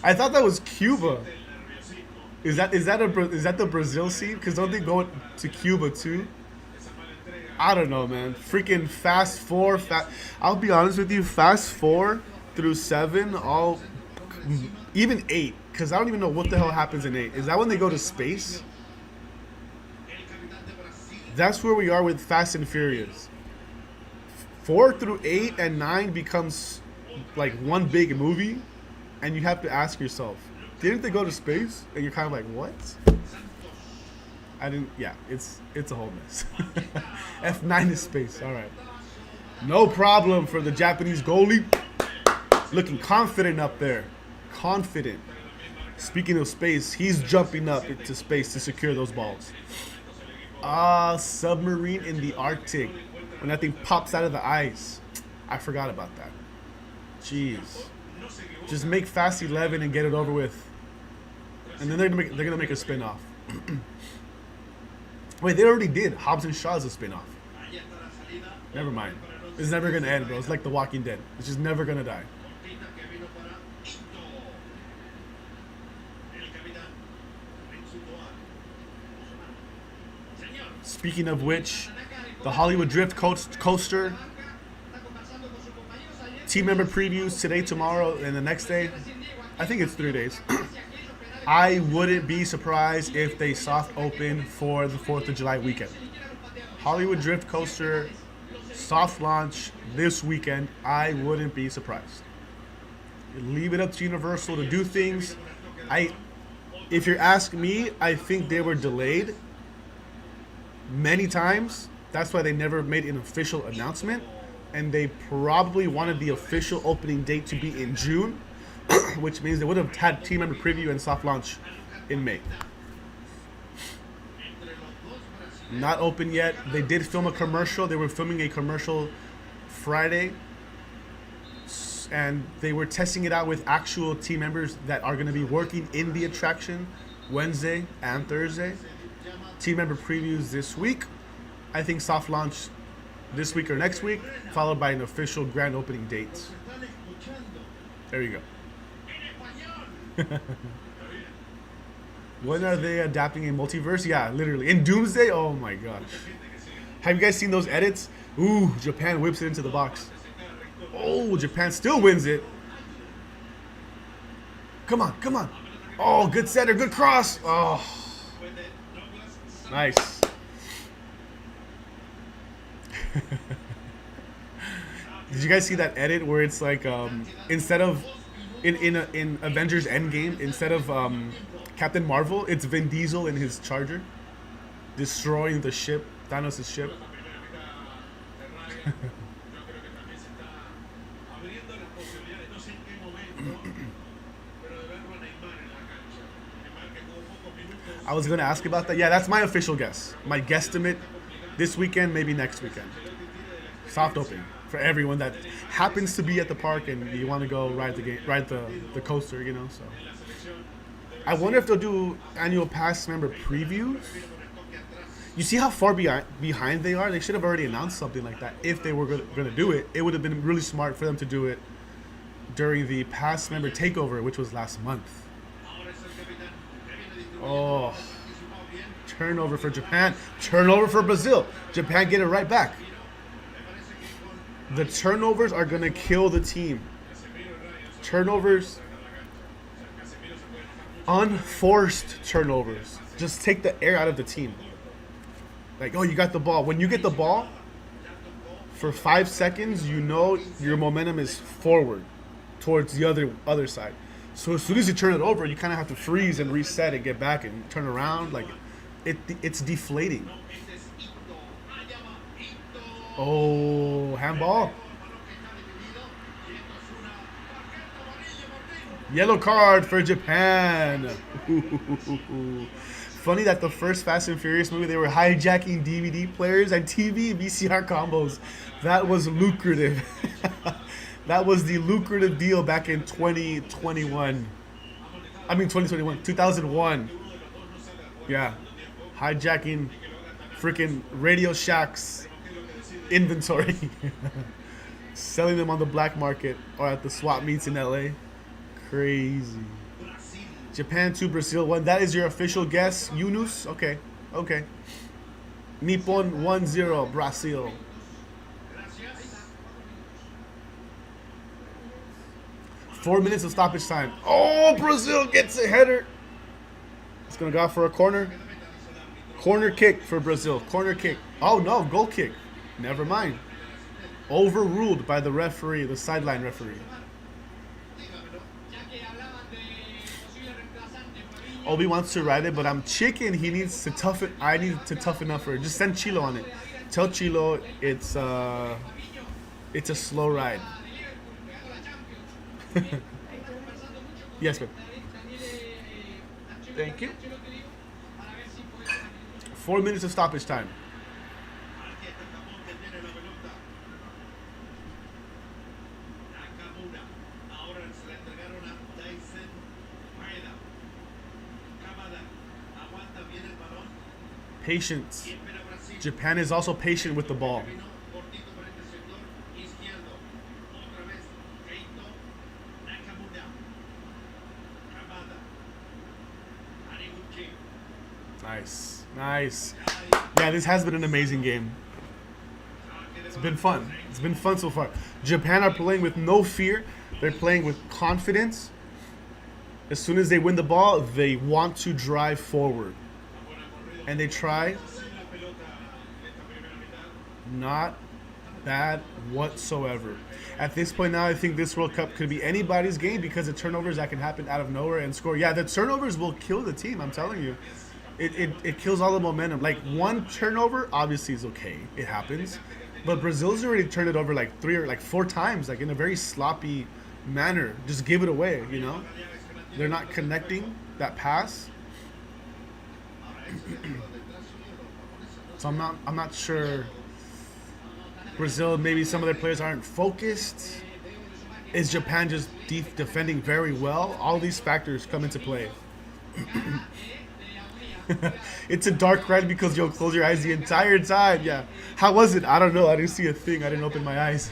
I thought that was Cuba. Is that the Brazil scene? Because don't they go to Cuba too? I don't know, man. Freaking Fast 4. I'll be honest with you. Fast 4 through 7, even 8. Because I don't even know what the hell happens in 8. Is that when they go to space? That's where we are with Fast and Furious. 4 through 8 and 9 becomes like one big movie, and you have to ask yourself, didn't they go to space? And you're kind of like, what? I didn't. Yeah, it's a whole mess. F9 is space. All right, no problem for the Japanese goalie. Looking confident up there. Confident. Speaking of space, he's jumping up into space to secure those balls. Submarine in the Arctic. When that thing pops out of the ice. I forgot about that. Jeez. Just make Fast 11 and get it over with. And then they're gonna make a spin-off. Wait, they already did. Hobbs and Shaw is a spin-off. Never mind. It's never gonna end, bro. It's like The Walking Dead. It's just never gonna die. Speaking of which, the Hollywood Drift coaster team member previews today, tomorrow, and the next day. I think it's 3 days. I wouldn't be surprised if they soft open for the 4th of July weekend. Hollywood Drift coaster soft launch this weekend. I wouldn't be surprised. Leave it up to Universal to do things. If you're asking me, I think they were delayed many times. That's why they never made an official announcement. And they probably wanted the official opening date to be in June, which means they would have had team member preview and soft launch in May. Not open yet. They did film a commercial. They were filming a commercial Friday, and they were testing it out with actual team members that are going to be working in the attraction Wednesday and Thursday. Team member previews this week. I think soft launch this week or next week, followed by an official grand opening date. There you go. When are they adapting a multiverse? Yeah, literally. In Doomsday? Oh my gosh. Have you guys seen those edits? Ooh, Japan whips it into the box. Oh, Japan still wins it. Come on, come on. Oh, good setter, good cross. Oh, nice. Did you guys see that edit where it's like instead of in Avengers Endgame, instead of Captain Marvel, it's Vin Diesel in his Charger destroying the ship, Thanos' ship. I was going to ask about that. Yeah, that's my official guess. My guesstimate this weekend, maybe next weekend. Soft open for everyone that happens to be at the park and you want to go ride the coaster, you know. So I wonder if they'll do annual pass member previews. You see how far behind they are? They should have already announced something like that. If they were going to do it, it would have been really smart for them to do it during the pass member takeover, which was last month. Oh, turnover for Japan. Turnover for Brazil. Japan get it right back. The turnovers are going to kill the team. Turnovers. Unforced turnovers. Just take the air out of the team. Like, oh, you got the ball. When you get the ball, for 5 seconds, you know your momentum is forward towards the other side. So as soon as you turn it over, you kind of have to freeze and reset and get back and turn around. Like, it's deflating. Oh, handball. Yellow card for Japan. Funny that the first Fast and Furious movie, they were hijacking DVD players and TV and VCR combos. That was lucrative. That was the lucrative deal back in 2021. 2001. Yeah. Hijacking freaking Radio Shack's inventory. Selling them on the black market or at the swap meets in LA. Crazy. Japan 2, Brazil 1. That is your official guess, Yunus? Okay. Nippon 1-0, Brazil. Four minutes of stoppage time. Oh, Brazil gets a header. It's going to go out for a corner. Corner kick for Brazil. Corner kick. Oh, no, goal kick. Never mind. Overruled by the referee, the sideline referee. Obi wants to ride it, but I'm chicken. He needs to toughen. I need to toughen up for it. Just send Chilo on it. Tell Chilo it's a slow ride. Yes, ma'am. Thank you. 4 minutes of stoppage time. Patience. Japan is also patient with the ball. Nice. Yeah, this has been an amazing game. It's been fun. It's been fun so far. Japan are playing with no fear. They're playing with confidence. As soon as they win the ball, they want to drive forward. And they try. Not bad whatsoever. At this point now, I think this World Cup could be anybody's game because the turnovers that can happen out of nowhere and score. Yeah, the turnovers will kill the team, I'm telling you. It kills all the momentum. Like, one turnover obviously is okay. It happens. But Brazil's already turned it over like 3 or like 4 times, like in a very sloppy manner. Just give it away, you know? They're not connecting that pass. So I'm not sure. Brazil, maybe some of their players aren't focused. Is Japan just defending very well? All these factors come into play. It's a dark red because you'll close your eyes the entire time. Yeah. How was it? I don't know. I didn't see a thing. I didn't open my eyes.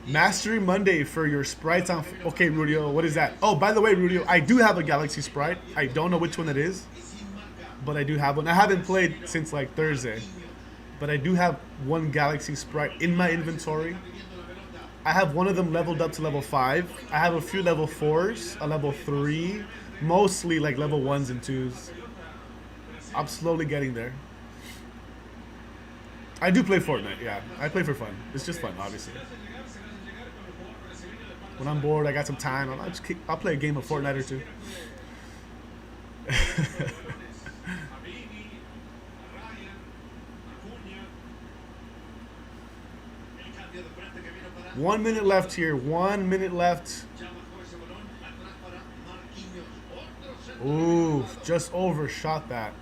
Mastery Monday for your sprites on... Okay, Rudio, what is that? Oh, by the way, Rudio, I do have a Galaxy Sprite. I don't know which one it is, but I do have one. I haven't played since like Thursday, but I do have one Galaxy Sprite in my inventory. I have one of them leveled up to level 5. I have a few level 4s, a level 3, mostly like level 1s and 2s. I'm slowly getting there. I do play Fortnite, yeah. I play for fun. It's just fun, obviously. When I'm bored, I got some time, I'll play a game of Fortnite or two. 1 minute left here. 1 minute left. Ooh, just overshot that.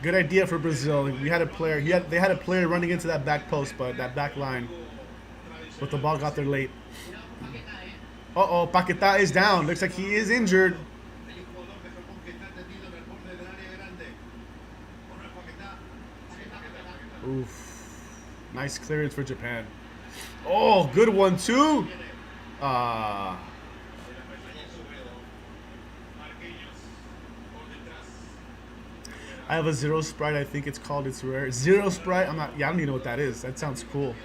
Good idea for Brazil. We had a player. They had a player running into that back post, but that back line. But the ball got there late. Uh-oh, Paquetá is down. Looks like he is injured. Oof. Nice clearance for Japan. Oh, good one too. I have a Zero Sprite. I think it's called. It's rare. Zero Sprite. I don't even know what that is. That sounds cool.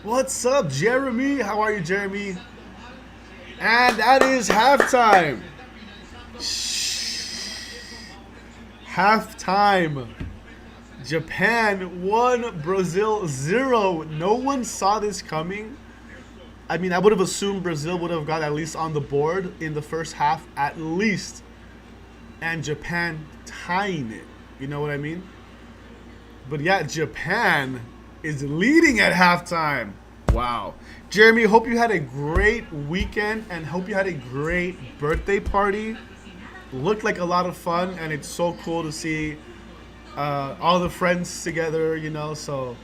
What's up, Jeremy? How are you, Jeremy? And that is halftime. Halftime. Japan 1, Brazil 0. No one saw this coming. I mean, I would have assumed Brazil would have got at least on the board in the first half, at least. And Japan tying it. You know what I mean? But yeah, Japan is leading at halftime. Wow. Jeremy, hope you had a great weekend and hope you had a great birthday party. Looked like a lot of fun, and it's so cool to see all the friends together, you know, so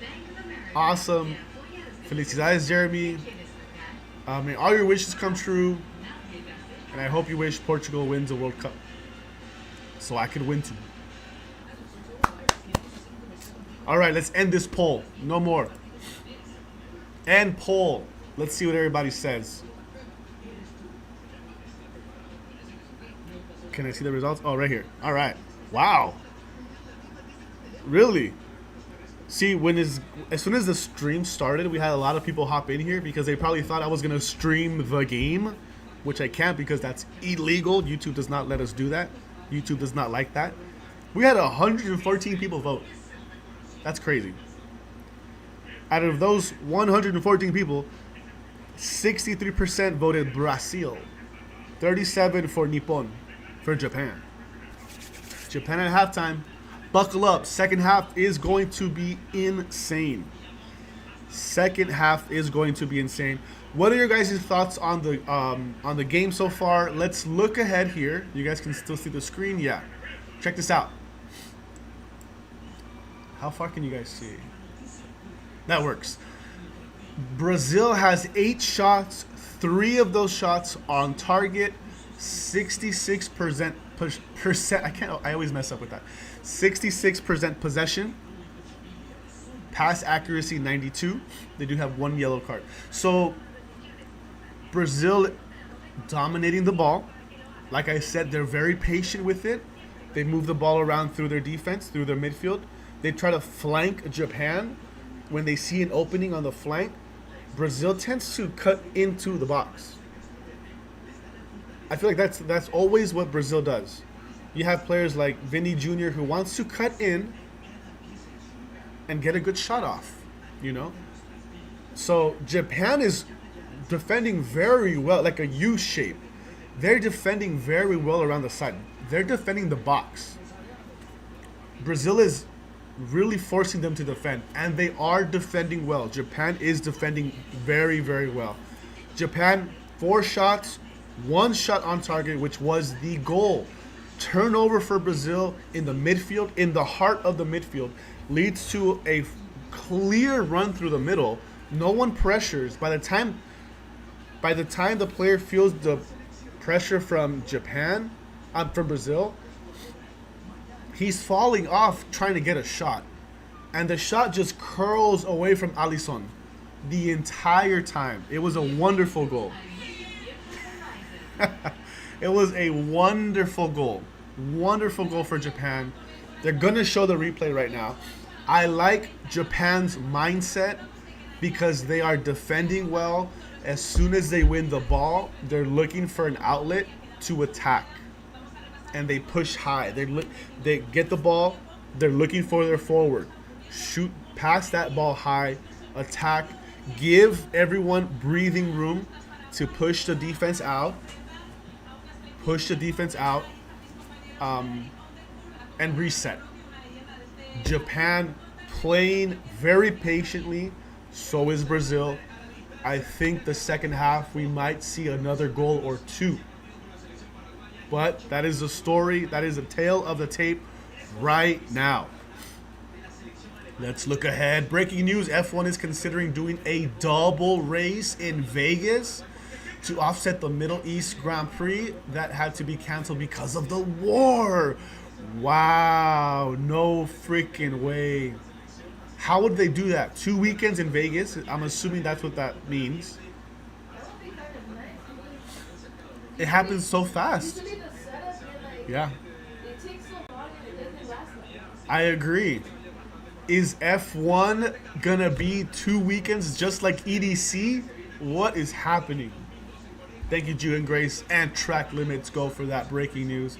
awesome. Felicidades, Jeremy. May all your wishes come true, and I hope you wish Portugal wins the World Cup so I could win too. All right, let's end this poll. No more. End poll. Let's see what everybody says. Can I see the results? Oh, right here. All right. Wow. Really? See, as soon as the stream started, we had a lot of people hop in here because they probably thought I was going to stream the game, which I can't because that's illegal. YouTube does not let us do that. YouTube does not like that. We had 114 people vote. That's crazy. Out of those 114 people, 63% voted Brazil, 37% for Nippon, for Japan. Japan at halftime. Buckle up. Second half is going to be insane. Second half is going to be insane. What are your guys' thoughts on the game so far? Let's look ahead here. You guys can still see the screen. Yeah. Check this out. How far can you guys see? That works. Brazil has 8 shots. 3 of those shots on target. 66%. I always mess up with that. 66% possession. Pass accuracy 92. They do have 1 yellow card. So Brazil dominating the ball. Like I said, they're very patient with it. They move the ball around through their defense, through their midfield. They try to flank Japan. When they see an opening on the flank, Brazil tends to cut into the box. I feel like that's always what Brazil does. You have players like Vini Jr. who wants to cut in and get a good shot off, you know? So Japan is defending very well, like a U shape. They're defending very well around the side. They're defending the box. Brazil is really forcing them to defend, and they are defending well. Japan is defending very, very well. Japan, 4 shots, 1 shot on target, which was the goal. Turnover for Brazil in the midfield, in the heart of the midfield, leads to a clear run through the middle. No one pressures. By the time the player feels the pressure from Japan, from Brazil, he's falling off trying to get a shot. And the shot just curls away from Alisson the entire time. It was a wonderful goal. It was a wonderful goal. Wonderful goal for Japan. They're going to show the replay right now. I like Japan's mindset because they are defending well. As soon as they win the ball, they're looking for an outlet to attack. And they push high. They get the ball. They're looking for their forward. Shoot past that ball high. Attack. Give everyone breathing room to push the defense out. Push the defense out. And reset. Japan playing very patiently. So is Brazil. I think the second half we might see another goal or 2. But that is the story. That is the tale of the tape right now. Let's look ahead. Breaking news, F1 is considering doing a double race in Vegas to offset the Middle East Grand Prix that had to be canceled because of the war. Wow, no freaking way. How would they do that? 2 weekends in Vegas? I'm assuming that's what that means. It happens so fast. Yeah. I agree. Is F1 gonna be 2 weekends just like EDC? What is happening? Thank you, Jew and Grace and Track Limits Go for that breaking news.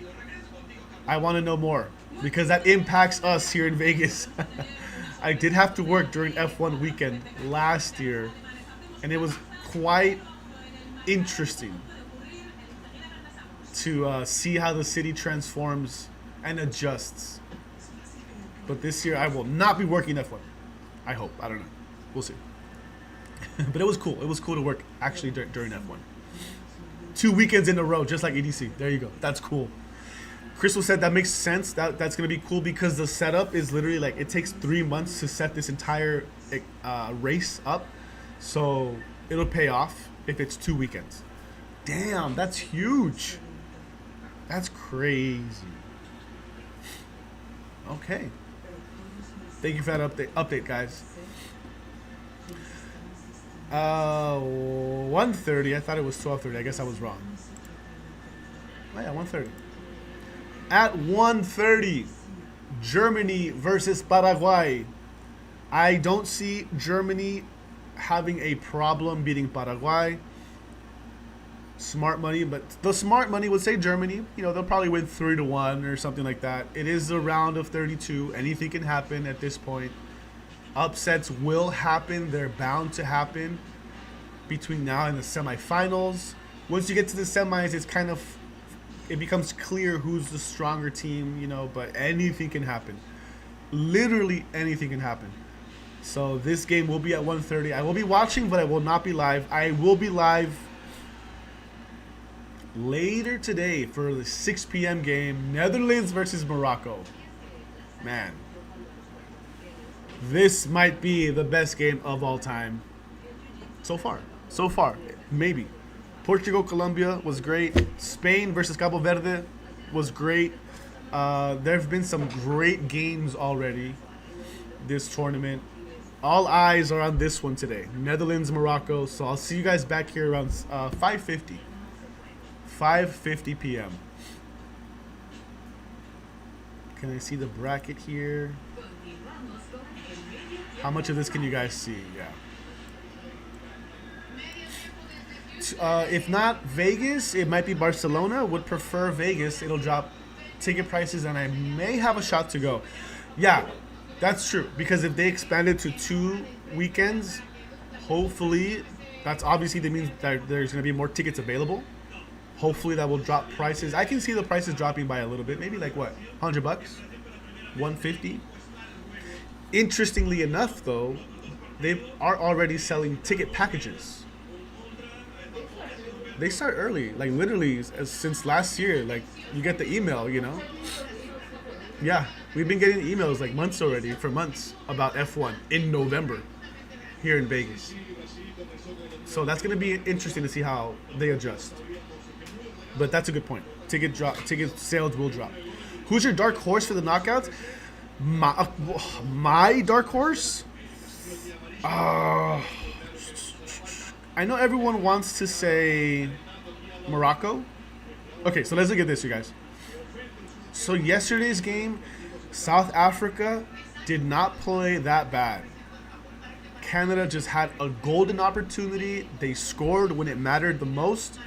I want to know more because that impacts us here in Vegas. I did have to work during F1 weekend last year, and it was quite interesting to see how the city transforms and adjusts. But this year I will not be working F1. I hope. I don't know. We'll see. But it was cool. It was cool to work actually during F1. 2 weekends in a row, just like EDC. There you go. That's cool. Crystal said that makes sense. That's going to be cool because the setup is literally like it takes 3 months to set this entire race up. So it'll pay off if it's 2 weekends. Damn, that's huge. That's crazy. Okay. Thank you for that update, guys. 1:30. I thought it was 12:30. I guess I was wrong. Oh yeah, 1:30. At 1:30, Germany versus Paraguay. I don't see Germany having a problem beating Paraguay. Smart money, but the smart money would say Germany. You know, they'll probably win 3-1 or something like that. It is the round of 32. Anything can happen at this point. Upsets will happen. They're bound to happen between now and the semifinals. Once you get to the semis, it becomes clear who's the stronger team, you know, but anything can happen. Literally anything can happen. So this game will be at 1:30. I will be watching, but I will not be live. I will be live later today for the 6 p.m. game, Netherlands versus Morocco. Man, this might be the best game of all time. So far, maybe. Portugal, Colombia was great. Spain versus Cabo Verde was great. There have been some great games already this tournament. All eyes are on this one today. Netherlands, Morocco. So I'll see you guys back here around 5:50 p.m. Can I see the bracket here? How much of this can you guys see? Yeah. If not Vegas, it might be Barcelona. Would prefer Vegas. It'll drop ticket prices, and I may have a shot to go. Yeah, that's true. Because if they expand it to 2 weekends, hopefully, that's obviously that means that there's going to be more tickets available. Hopefully that will drop prices. I can see the prices dropping by a little bit. Maybe like what? $100? $150? Interestingly enough, though, they are already selling ticket packages. They start early, like literally since last year. Like you get the email, you know. Yeah, we've been getting emails like months already, for months, about F1 in November here in Vegas. So that's gonna be interesting to see how they adjust. But that's a good point. Ticket sales will drop. Who's your dark horse for the knockouts? My dark horse? I know everyone wants to say Morocco. Okay, so let's look at this, you guys. So yesterday's game, South Africa did not play that bad. Canada just had a golden opportunity. They scored when it mattered the most.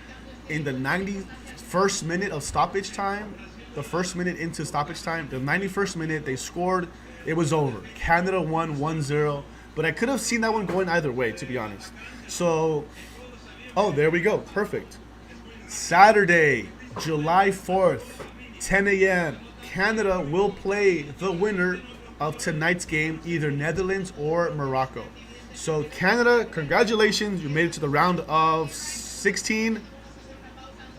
In the 91st minute of stoppage time, the first minute into stoppage time, the 91st minute, they scored. It was over. Canada won 1-0. But I could have seen that one going either way, to be honest. So, oh, there we go. Perfect. Saturday, July 4th, 10 a.m., Canada will play the winner of tonight's game, either Netherlands or Morocco. So, Canada, congratulations. You made it to the round of 16.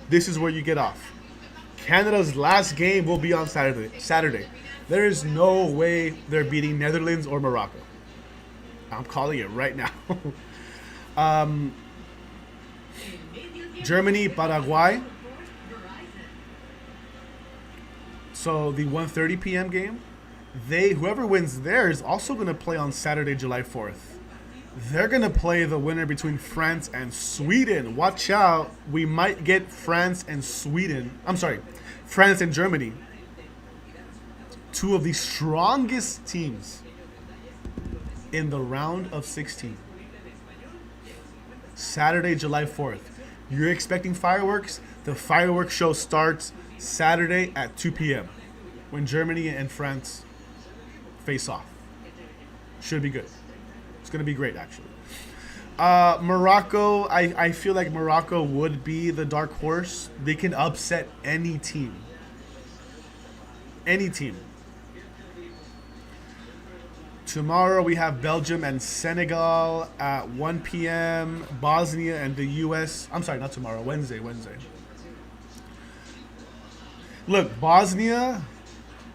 This is where you get off. Canada's last game will be on Saturday. There is no way they're beating Netherlands or Morocco. I'm calling it right now. Germany, Paraguay. So the 1:30 p.m. game, whoever wins there is also going to play on Saturday, July 4th. They're going to play the winner between France and Sweden. Watch out. We might get France and Sweden. I'm sorry, France and Germany. Two of the strongest teams in the round of 16. Saturday, July 4th. You're expecting fireworks? The fireworks show starts Saturday at 2 p.m. when Germany and France face off. Should be good. It's going to be great, actually. Morocco, I feel like Morocco would be the dark horse. They can upset any team. Any team. Tomorrow we have Belgium and Senegal at 1 p.m. Bosnia and the U.S. I'm sorry, not tomorrow. Wednesday. Look, Bosnia.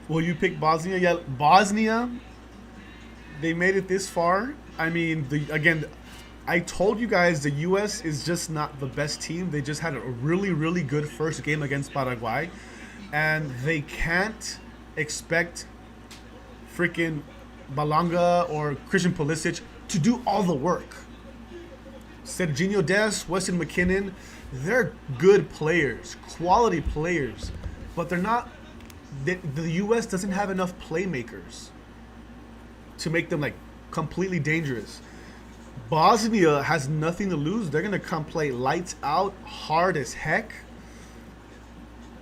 Will you pick Bosnia? Yeah, Bosnia. They made it this far. I mean, again, I told you guys the U.S. is just not the best team. They just had a really, really good first game against Paraguay. And they can't expect freaking Balanga or Christian Pulisic to do all the work. Serginho Dest, Weston McKinnon, they're good players, quality players, but they're not. The U.S. doesn't have enough playmakers to make them like completely dangerous. Bosnia has nothing to lose. They're gonna come play lights out, hard as heck.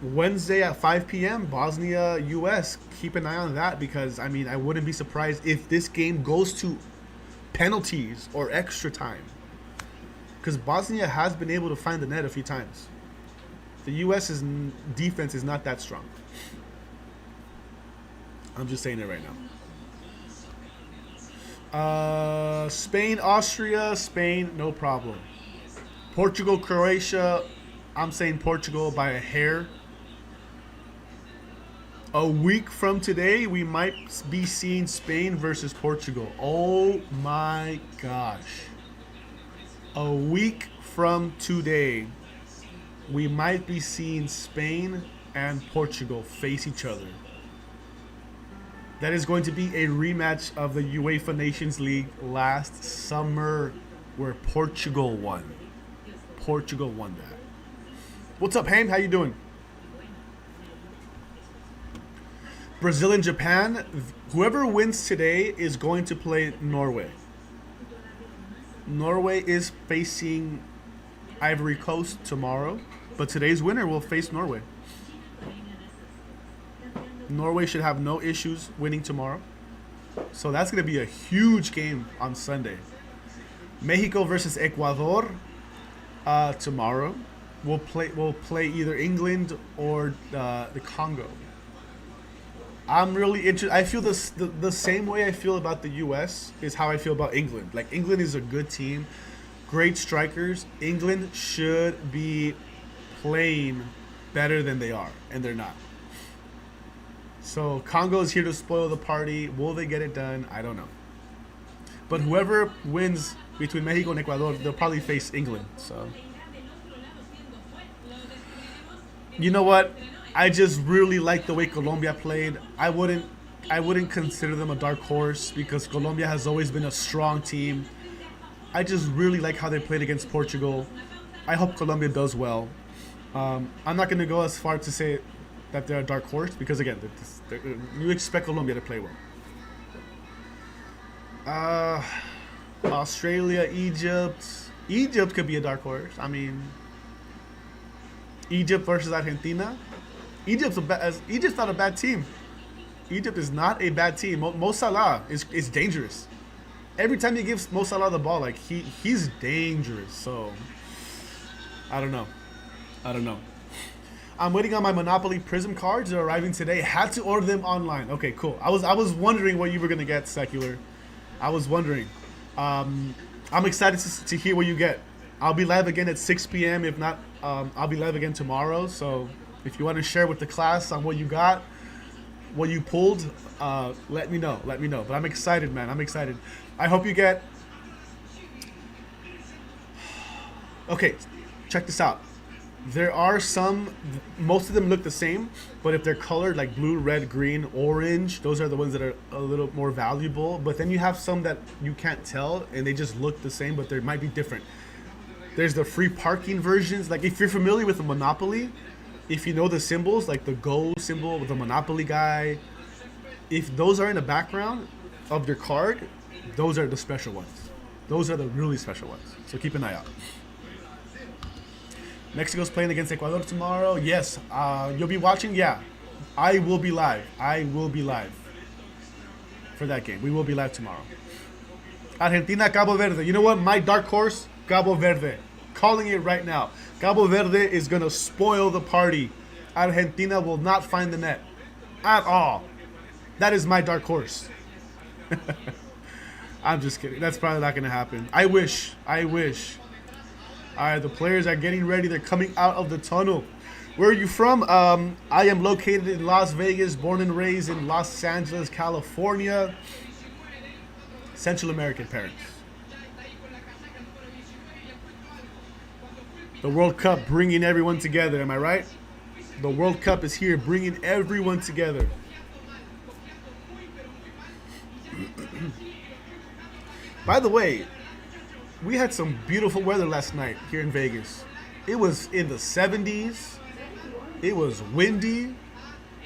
Wednesday at 5 p.m. Bosnia, U.S. Keep an eye on that because, I mean, I wouldn't be surprised if this game goes to penalties or extra time. Because Bosnia has been able to find the net a few times. The U.S.'s defense is not that strong. I'm just saying it right now. Spain, Austria, Spain, no problem. Portugal, Croatia, I'm saying Portugal by a hair. A week from today, we might be seeing Spain versus Portugal. Oh my gosh. A week from today, we might be seeing Spain and Portugal face each other. That is going to be a rematch of the UEFA Nations League last summer where Portugal won. Portugal won that. What's up, Haim? How you doing? Brazil and Japan. Whoever wins today is going to play Norway. Norway is facing Ivory Coast tomorrow, but today's winner will face Norway. Norway should have no issues winning tomorrow. So that's going to be a huge game on Sunday. Mexico versus Ecuador tomorrow. We'll play either England or the Congo. I'm really interested. I feel the same way I feel about the U.S. is how I feel about England. Like, England is a good team, great strikers. England should be playing better than they are, and they're not. So Congo is here to spoil the party. Will they get it done? I don't know. But whoever wins between Mexico and Ecuador, they'll probably face England. So, you know what? I just really like the way Colombia played. I wouldn't consider them a dark horse because Colombia has always been a strong team. I just really like how they played against Portugal. I hope Colombia does well. I'm not going to go as far to say that they're a dark horse because, again, you expect Colombia to play well. Australia, Egypt. Egypt could be a dark horse. I mean, Egypt versus Argentina. Egypt's not a bad team. Egypt is not a bad team. Mo Salah is dangerous. Every time he gives Mo Salah the ball, like he's dangerous. So I don't know. I'm waiting on my Monopoly Prism cards. They're arriving today. Had to order them online. Okay, cool. I was wondering what you were gonna get, Secular. I was wondering. I'm excited to hear what you get. I'll be live again at 6 p.m. If not, I'll be live again tomorrow. So if you want to share with the class on what you got, what you pulled, let me know. But I'm excited, man. I'm excited. I hope you get. Okay, check this out. There are some, most of them look the same, but if they're colored like blue, red, green, orange, those are the ones that are a little more valuable. But then you have some that you can't tell and they just look the same, but they might be different. There's the free parking versions. Like, if you're familiar with the Monopoly, if you know the symbols, like the Go symbol with the Monopoly guy, if those are in the background of your card, those are the special ones. Those are the really special ones. So keep an eye out. Mexico's playing against Ecuador tomorrow. Yes. You'll be watching? Yeah. I will be live. For that game. We will be live tomorrow. Argentina, Cabo Verde. You know what? My dark horse, Cabo Verde. Calling it right now. Cabo Verde is going to spoil the party. Argentina will not find the net. At all. That is my dark horse. I'm just kidding. That's probably not going to happen. I wish. All right, the players are getting ready. They're coming out of the tunnel. Where are you from? I am located in Las Vegas, born and raised in Los Angeles, California. Central American parents. The World Cup bringing everyone together, am I right? The World Cup is here bringing everyone together. By the way, we had some beautiful weather last night here in Vegas. It was in the 70s. It was windy.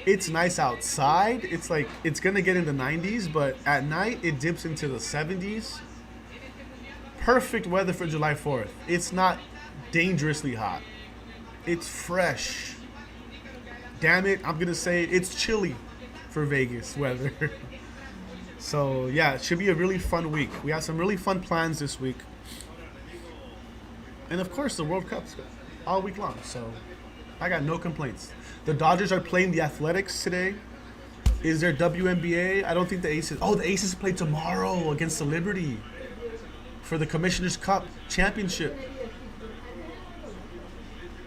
It's nice outside. It's like it's going to get in the 90s, but at night it dips into the 70s. Perfect weather for July 4th. It's not dangerously hot. It's fresh. Damn it, I'm going to say it's chilly for Vegas weather. So, yeah, it should be a really fun week. We have some really fun plans this week. And, of course, the World Cup's all week long, so I got no complaints. The Dodgers are playing the Athletics today. Is there WNBA? I don't think the Aces... Oh, the Aces play tomorrow against the Liberty for the Commissioner's Cup Championship.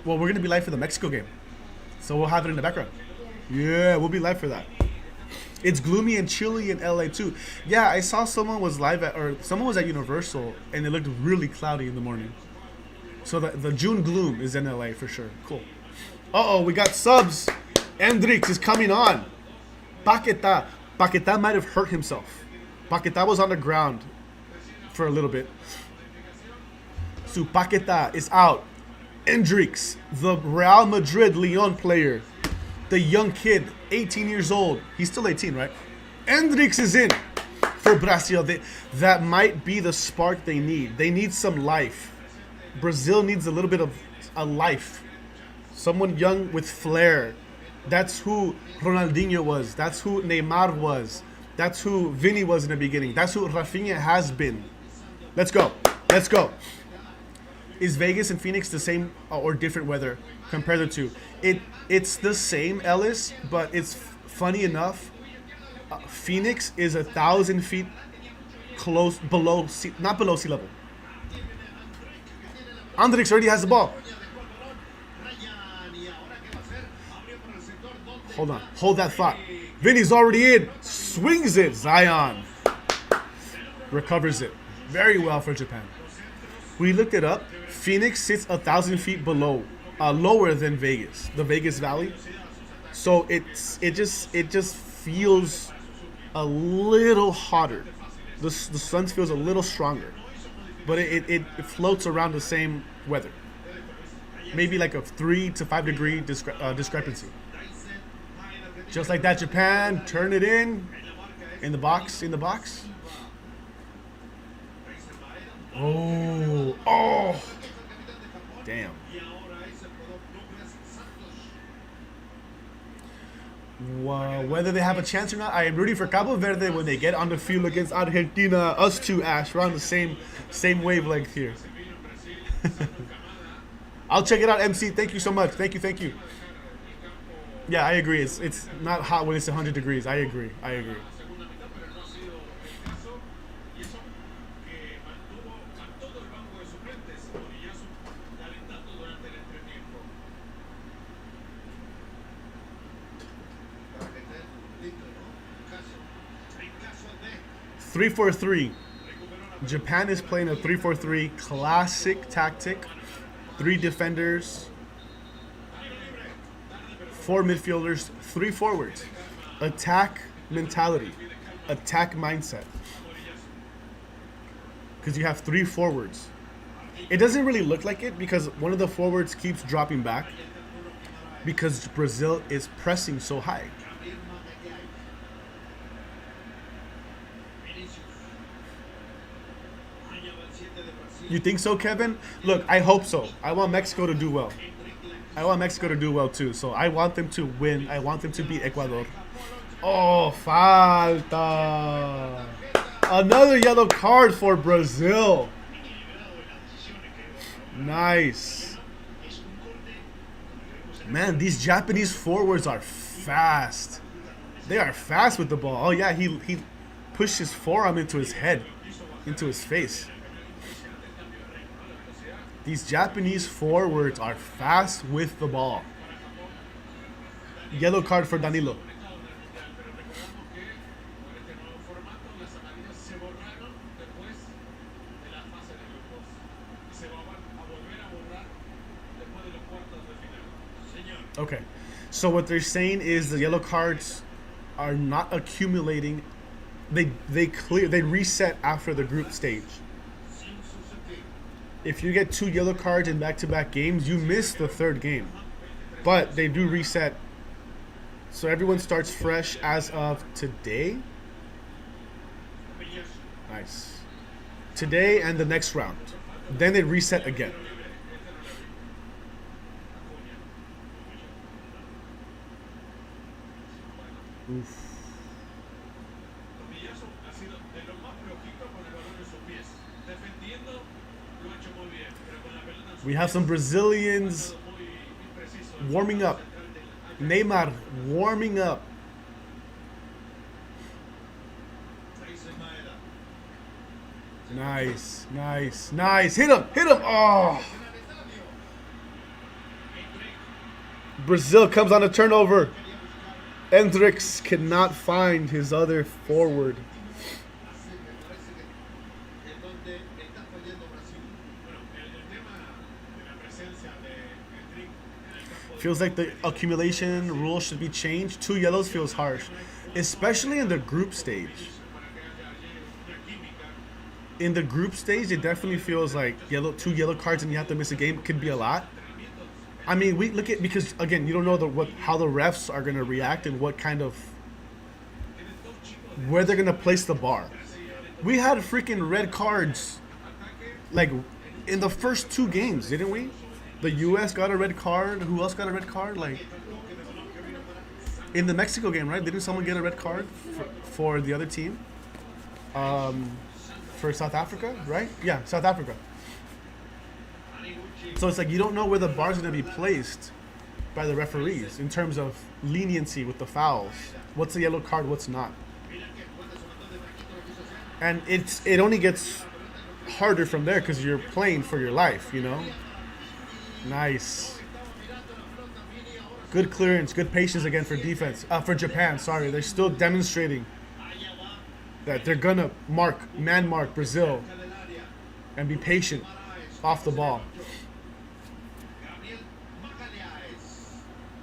Well, we're going to be live for the Mexico game, so we'll have it in the background. Yeah, we'll be live for that. It's gloomy and chilly in LA too. Yeah, I saw someone was at Universal and it looked really cloudy in the morning. So the June gloom is in LA for sure. Cool. Uh-oh, we got subs. Hendrix is coming on. Paqueta. Paqueta might have hurt himself. Paqueta was on the ground for a little bit. So Paqueta is out. Hendrix, the Real Madrid Lyon player, The young kid, 18 years old. He's still 18, right? Hendrix is in for Brazil. That might be the spark they need. They need some life. Brazil needs a little bit of a life. Someone young with flair. That's who Ronaldinho was. That's who Neymar was. That's who Vini was in the beginning. That's who Rafinha has been. Let's go. Let's go. Is Vegas and Phoenix the same or different weather? Compare the two. It's the same, Ellis, but it's funny enough. Phoenix is 1,000 feet close below sea, not below sea level. Andrix already has the ball. Hold on. Hold that thought. Vinny's already in. Swings it. Zion recovers it. Very well for Japan. We looked it up. Phoenix sits 1,000 feet below, lower than Vegas, the Vegas Valley. So it just feels a little hotter. The sun feels a little stronger, but it floats around the same weather. Maybe like a 3 to 5 degree discrepancy. Just like that, Japan, turn it in the box, Oh, damn. Whether they have a chance or not, I am rooting for Cabo Verde when they get on the field against Argentina. Us two, Ash, we're on the same wavelength here. I'll check it out, MC. Thank you so much. Thank you. Yeah, I agree. It's not hot when it's 100 degrees. I agree. 3-4-3. Japan is playing a 3-4-3 classic tactic. 3 defenders, 4 midfielders, 3 forwards. Attack mentality, attack mindset. Because you have 3 forwards. It doesn't really look like it because one of the forwards keeps dropping back because Brazil is pressing so high. You think so, Kevin? Look, I hope so. I want Mexico to do well. Too. So I want them to win. I want them to beat Ecuador. Oh, falta. Another yellow card for Brazil. Nice. Man, these Japanese forwards are fast. They are fast with the ball. Oh, yeah, he pushed his forearm into his head, into his face. These Japanese forwards are fast with the ball. Yellow card for Danilo. Okay, so what they're saying is the yellow cards are not accumulating. They reset after the group stage. If you get 2 yellow cards in back-to-back games, you miss the 3rd game. But they do reset. So everyone starts fresh as of today. Nice. Today and the next round. Then they reset again. Oof. We have some Brazilians warming up. Neymar warming up. Nice. Hit him. Oh. Brazil comes on a turnover. Hendrix cannot find his other forward. Feels like the accumulation rule should be changed. 2 yellows feels harsh, especially in the group stage. In the group stage, it definitely feels like 2 yellow cards and you have to miss a game could be a lot. I mean, we look at, because again, you don't know how the refs are going to react and what kind of, where they're going to place the bar. We had freaking red cards like in the first 2 games, didn't we? The U.S. got a red card. Who else got a red card? Like in the Mexico game, right? Didn't someone get a red card for the other team? For South Africa, right? Yeah, South Africa. So it's like you don't know where the bar's going to be placed by the referees in terms of leniency with the fouls. What's a yellow card, what's not. And it only gets harder from there because you're playing for your life, you know? Nice. Good clearance, good patience again for defense. For Japan, sorry. They're still demonstrating that they're going to man mark Brazil and be patient off the ball.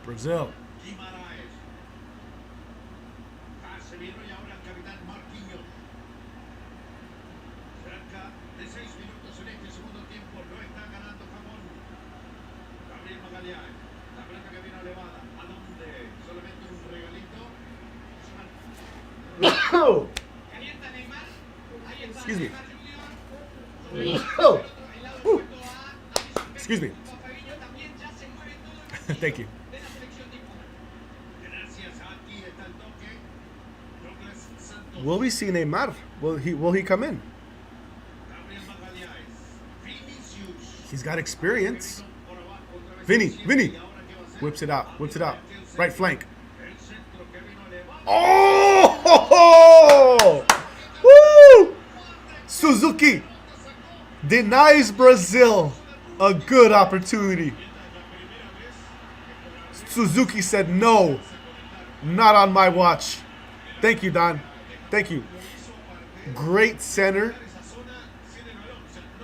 Brazil. Oh! Excuse me. Oh! Woo. Excuse me. Thank you. Will we see Neymar? Will he come in? He's got experience. Vinny. Whips it out. Right flank. Oh! Woo! Suzuki denies Brazil a good opportunity. Suzuki said, no, not on my watch. Thank you, Don. Thank you. Great center.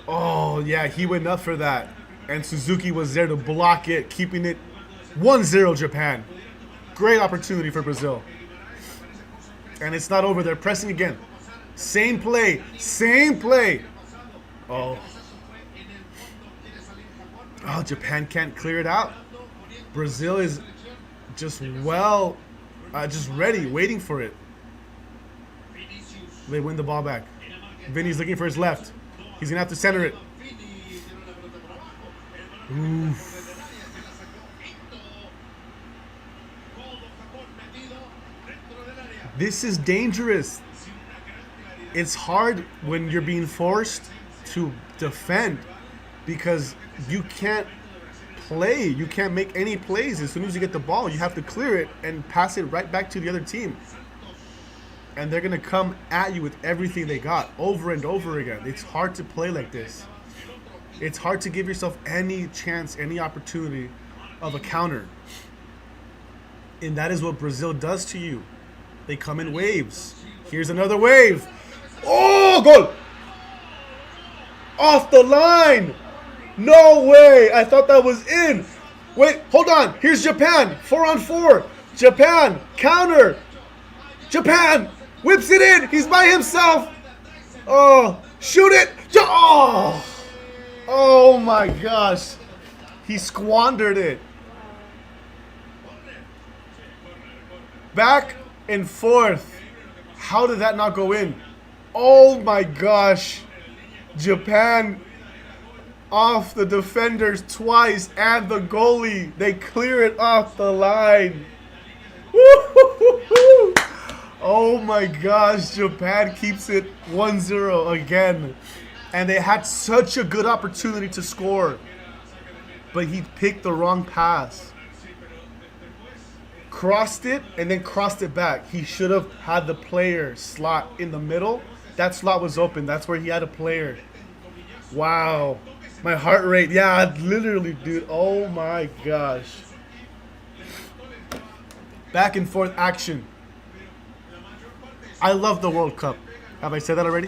Oh, yeah, he went up for that. And Suzuki was there to block it, keeping it 1-0 Japan. Great opportunity for Brazil. And it's not over. They're pressing again. Same play. Oh, Japan can't clear it out. Brazil is just just ready, waiting for it. They win the ball back. Vinny's looking for his left. He's going to have to center it. Oof. This is dangerous. It's hard when you're being forced to defend because you can't play. You can't make any plays. As soon as you get the ball, you have to clear it and pass it right back to the other team. And they're going to come at you with everything they got over and over again. It's hard to play like this. It's hard to give yourself any chance, any opportunity of a counter. And that is what Brazil does to you. They come in waves. Here's another wave. Oh, goal! Off the line. No way. I thought that was in. Wait, hold on. Here's Japan. 4-on-4. Japan. Counter. Japan. Whips it in. He's by himself. Oh, shoot it. Oh. Oh my gosh. He squandered it. Back and forth. How did that not go in? Oh my gosh. Japan off the defenders twice and the goalie. They clear it off the line. Woo-hoo-hoo-hoo. Oh my gosh. Japan keeps it 1-0 again. And they had such a good opportunity to score. But he picked the wrong pass. Crossed it and then crossed it back. He should have had the player slot in the middle. That slot was open. That's where he had a player. Wow. My heart rate. Yeah, literally, dude. Oh my gosh. Back and forth action. I love the World Cup. Have I said that already?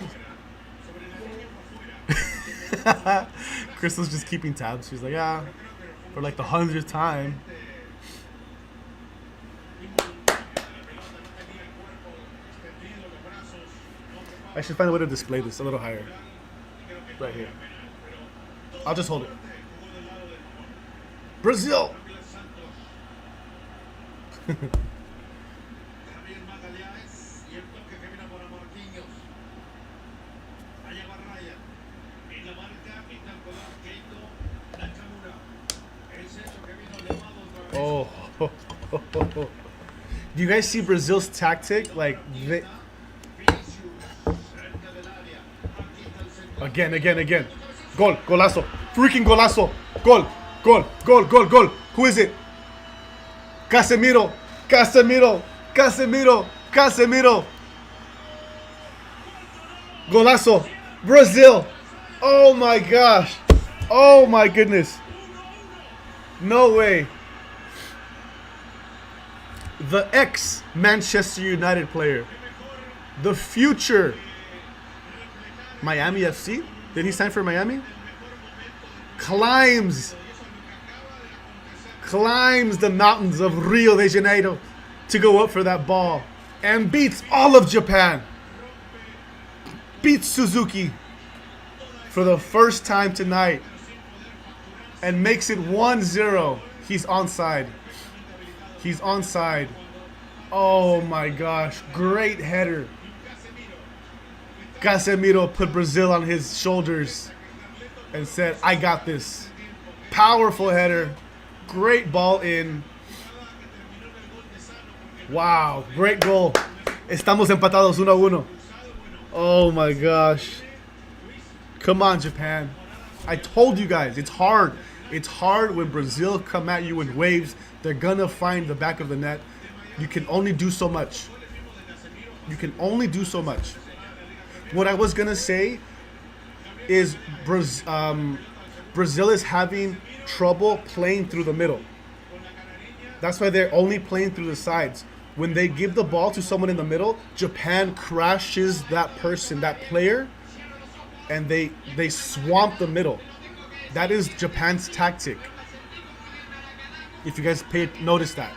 Crystal's just keeping tabs. She's like, yeah, for like the 100th time. I should find a way to display this a little higher. Right here. I'll just hold it. Brazil. Oh. Do you guys see Brazil's tactic? Like, again. Gol, golazo. Freaking golazo. Gol. Who is it? Casemiro. Golazo. Brazil. Oh my gosh. Oh my goodness. No way. The ex-Manchester United player. The future Miami FC. Did he sign for Miami? Climbs the mountains of Rio de Janeiro to go up for that ball and beats all of Japan. Beats Suzuki for the first time tonight and makes it 1-0. He's onside. Oh my gosh. Great header. Casemiro put Brazil on his shoulders and said, I got this. Powerful header. Great ball in. Wow. Great goal. Estamos empatados 1-1. Oh my gosh. Come on, Japan. I told you guys, it's hard. It's hard when Brazil come at you in waves. They're going to find the back of the net. You can only do so much. What I was going to say is Brazil is having trouble playing through the middle. That's why they're only playing through the sides. When they give the ball to someone in the middle, Japan crashes that person, that player, and they swamp the middle. That is Japan's tactic. If you guys notice that.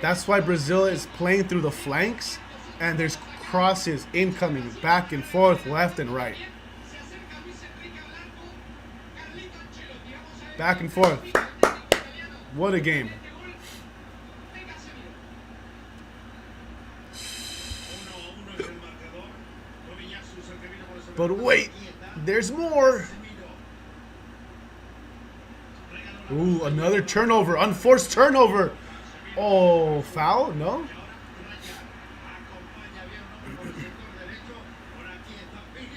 That's why Brazil is playing through the flanks, and there's crosses incoming, back and forth, left and right. Back and forth. What a game. But wait, there's more. Ooh, another turnover, unforced turnover. Oh, foul? No?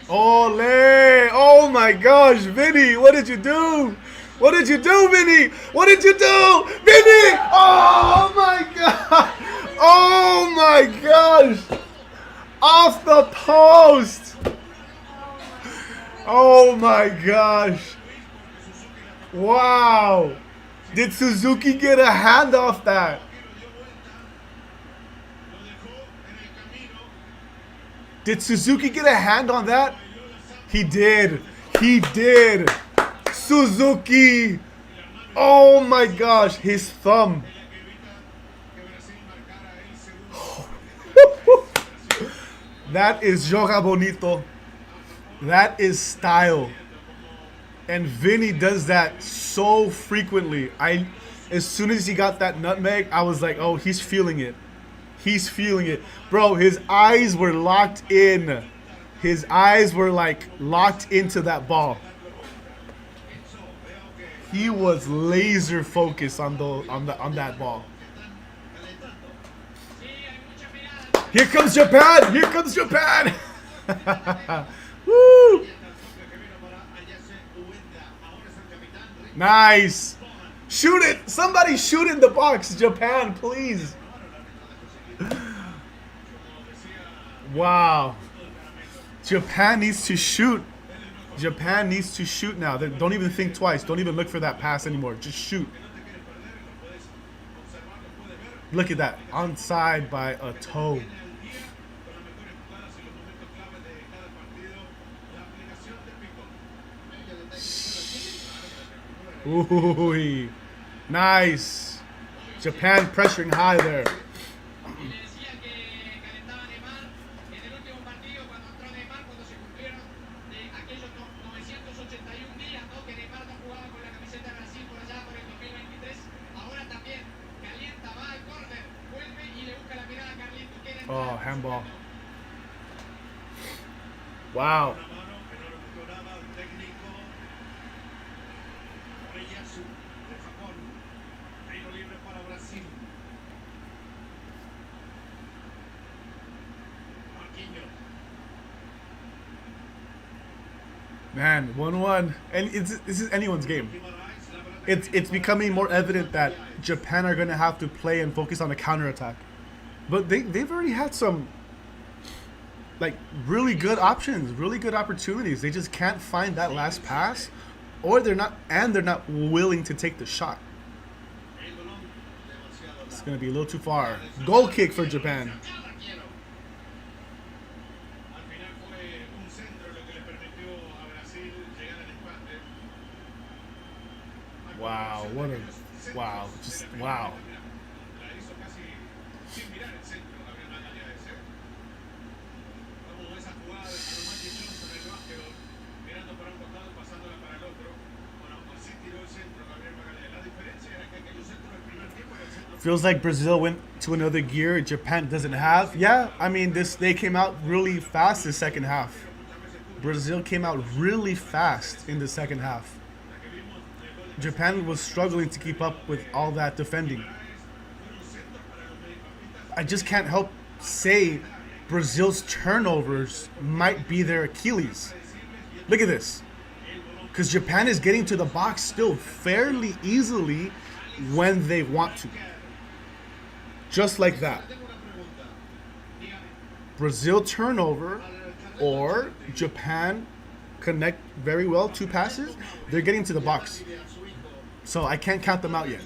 Ole! Oh my gosh, Vinny, what did you do? Vinny? Vinny! Oh my god! Oh my gosh! Off the post! Oh my gosh! Wow! Did Suzuki get a hand off that? Did Suzuki get a hand on that? He did. Suzuki! Oh my gosh, his thumb. That is joga bonito. That is style. And Vinny does that so frequently. As soon as he got that nutmeg, I was like, oh, he's feeling it. Bro, his eyes were locked in. His eyes were like locked into that ball. He was laser focused on that ball. Here comes Japan! Woo! Nice. Shoot it. Somebody shoot in the box. Japan, please. Wow. Japan needs to shoot. Now. Don't even think twice. Don't even look for that pass anymore. Just shoot. Look at that. Onside by a toe. Ooh, nice. Japan pressuring high there. Wow, handball. Wow. Man, 1-1. And this is anyone's game. It's becoming more evident that Japan are going to have to play and focus on the counterattack. But they've already had some like really good options, really good opportunities. They just can't find that last pass, or they're not willing to take the shot. It's going to be a little too far. Goal kick for Japan. Wow, just wow. Feels like Brazil went to another gear Japan doesn't have. Yeah, I mean they came out really fast the second half. Brazil came out really fast in the second half. Japan was struggling to keep up with all that defending. I just can't help say Brazil's turnovers might be their Achilles. Look at this. Because Japan is getting to the box still fairly easily when they want to. Just like that. Brazil turnover or Japan connect very well, 2 passes, they're getting to the box. So I can't count them out yet.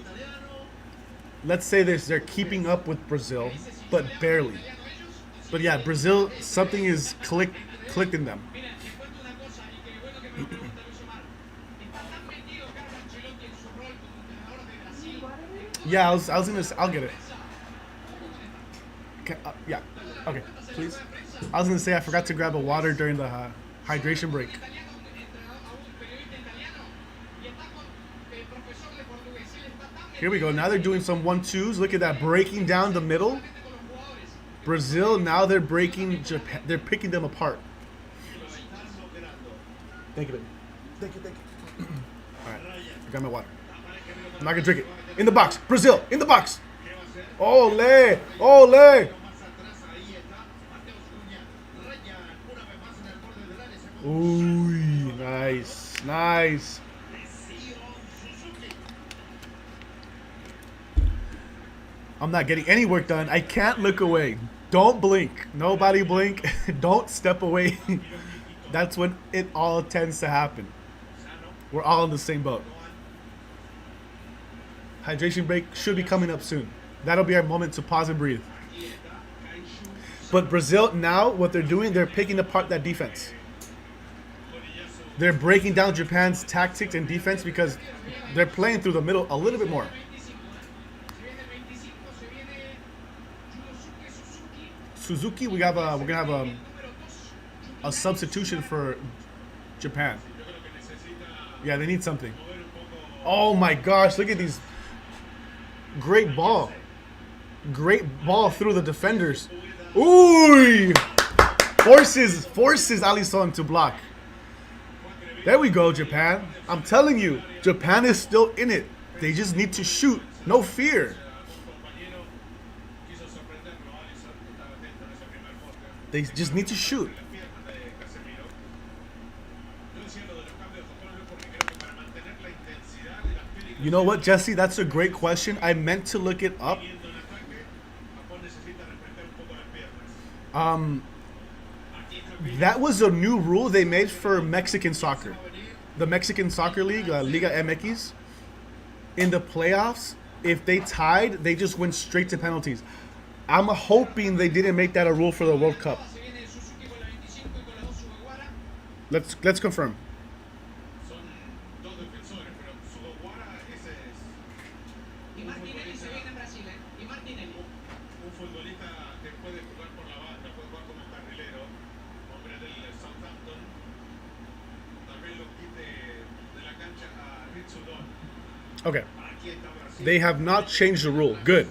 Let's say this, they're keeping up with Brazil, but barely. But yeah, Brazil, something is clicked in them. Yeah, I'll get it. Okay, yeah, okay, please. I was gonna say I forgot to grab a water during the hydration break. Here we go. Now they're doing some 1-2s. Look at that, breaking down the middle. Brazil, now they're breaking Japan. They're picking them apart. Thank you, baby. Thank you. All right, I got my water. I'm not gonna drink it. In the box, Brazil, in the box. Ole, ole. Ooh, nice. I'm not getting any work done. I can't look away. Don't blink. Nobody blink. Don't step away. That's when it all tends to happen. We're all in the same boat. Hydration break should be coming up soon. That'll be our moment to pause and breathe. But Brazil, now what they're doing, they're picking apart that defense. They're breaking down Japan's tactics and defense because they're playing through the middle a little bit more. Suzuki, we're gonna have a substitution for Japan. Yeah, they need something. Oh my gosh, look at these. Great ball through the defenders. Ooh! Forces Alisson to block. There we go, Japan. I'm telling you, Japan is still in it. They just need to shoot. No fear. They just need to shoot. You know what, Jesse? That's a great question. I meant to look it up. That was a new rule they made for Mexican soccer. The Mexican Soccer League, Liga MX. In the playoffs, if they tied, they just went straight to penalties. I'm hoping they didn't make that a rule for the World Cup. Let's confirm. Okay. They have not changed the rule. Good.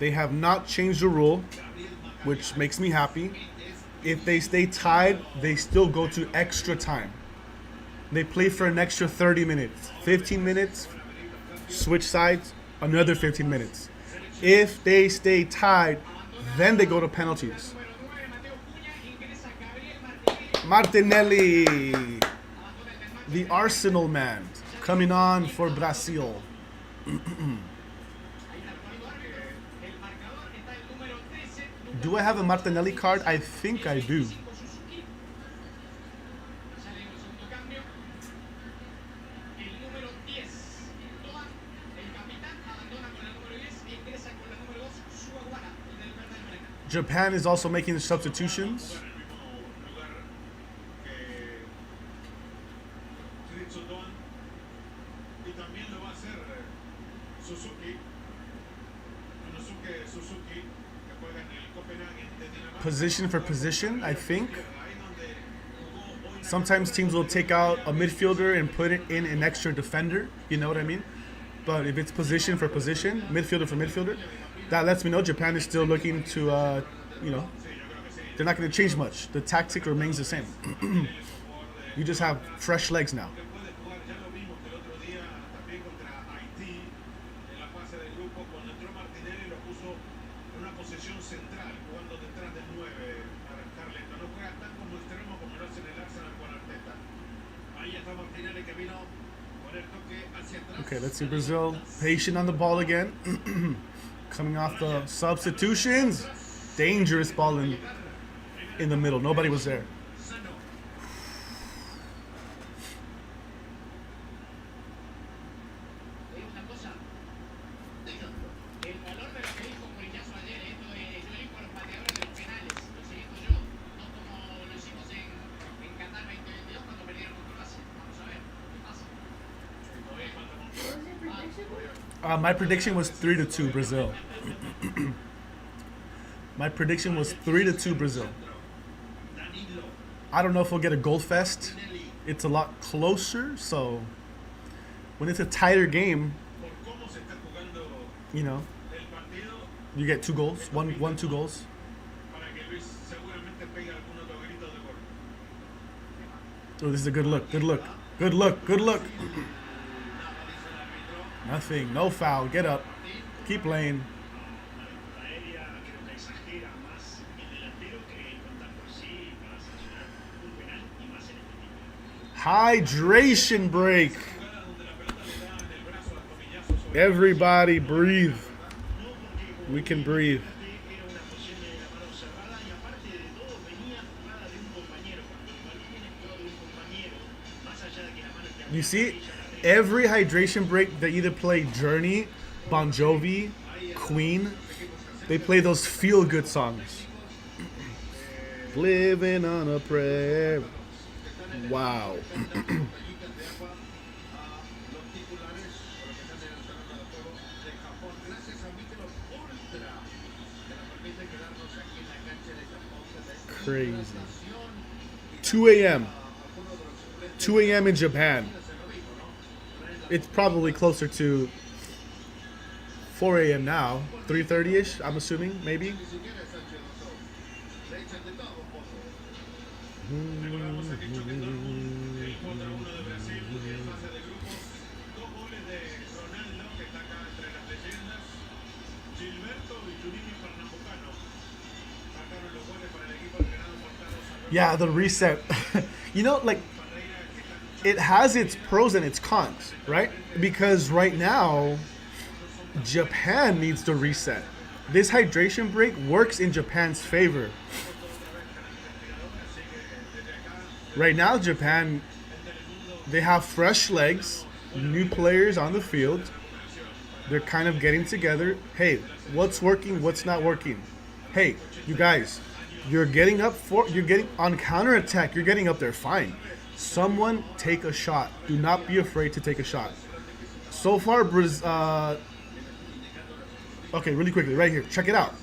They have not changed the rule, which makes me happy. If they stay tied, they still go to extra time. They play for an extra 30 minutes. 15 minutes, switch sides, another 15 minutes. If they stay tied, then they go to penalties. Martinelli, the Arsenal man, coming on for Brazil. Do I have a Martinelli card? I think I do. Japan is also making substitutions. Position for position, I think. Sometimes teams will take out a midfielder and put it in an extra defender. You know what I mean? But if it's position for position, midfielder for midfielder, that lets me know Japan is still looking to, you know, they're not going to change much. The tactic remains the same. You just have fresh legs now. Okay, let's see Brazil. Patient on the ball again. Coming off the substitutions. Dangerous ball in the middle. Nobody was there. My prediction was 3-2 Brazil. My prediction was 3-2 Brazil. I don't know if we'll get a goal fest. It's a lot closer, so when it's a tighter game, you know, you get 2 goals, one, 2 goals. Oh, this is a good look, good look, good look, good look. Nothing, no foul, get up, keep playing. Hydration break. Everybody breathe. We can breathe. You see, every hydration break, they either play Journey, Bon Jovi, Queen. They play those feel-good songs. Living on a prayer. Wow. Crazy. 2 a.m. 2 a.m. in Japan. It's probably closer to 4 a.m. now. 3:30-ish, I'm assuming, maybe. Yeah, the reset. You know, like, it has its pros and its cons, right? Because right now, Japan needs to reset. This hydration break works in Japan's favor. Right now, Japan, they have fresh legs, new players on the field. They're kind of getting together. Hey, what's working? What's not working? Hey, you guys, you're getting on counterattack. You're getting up there. Fine. Someone take a shot. Do not be afraid to take a shot. So far, okay, really quickly, right here. Check it out.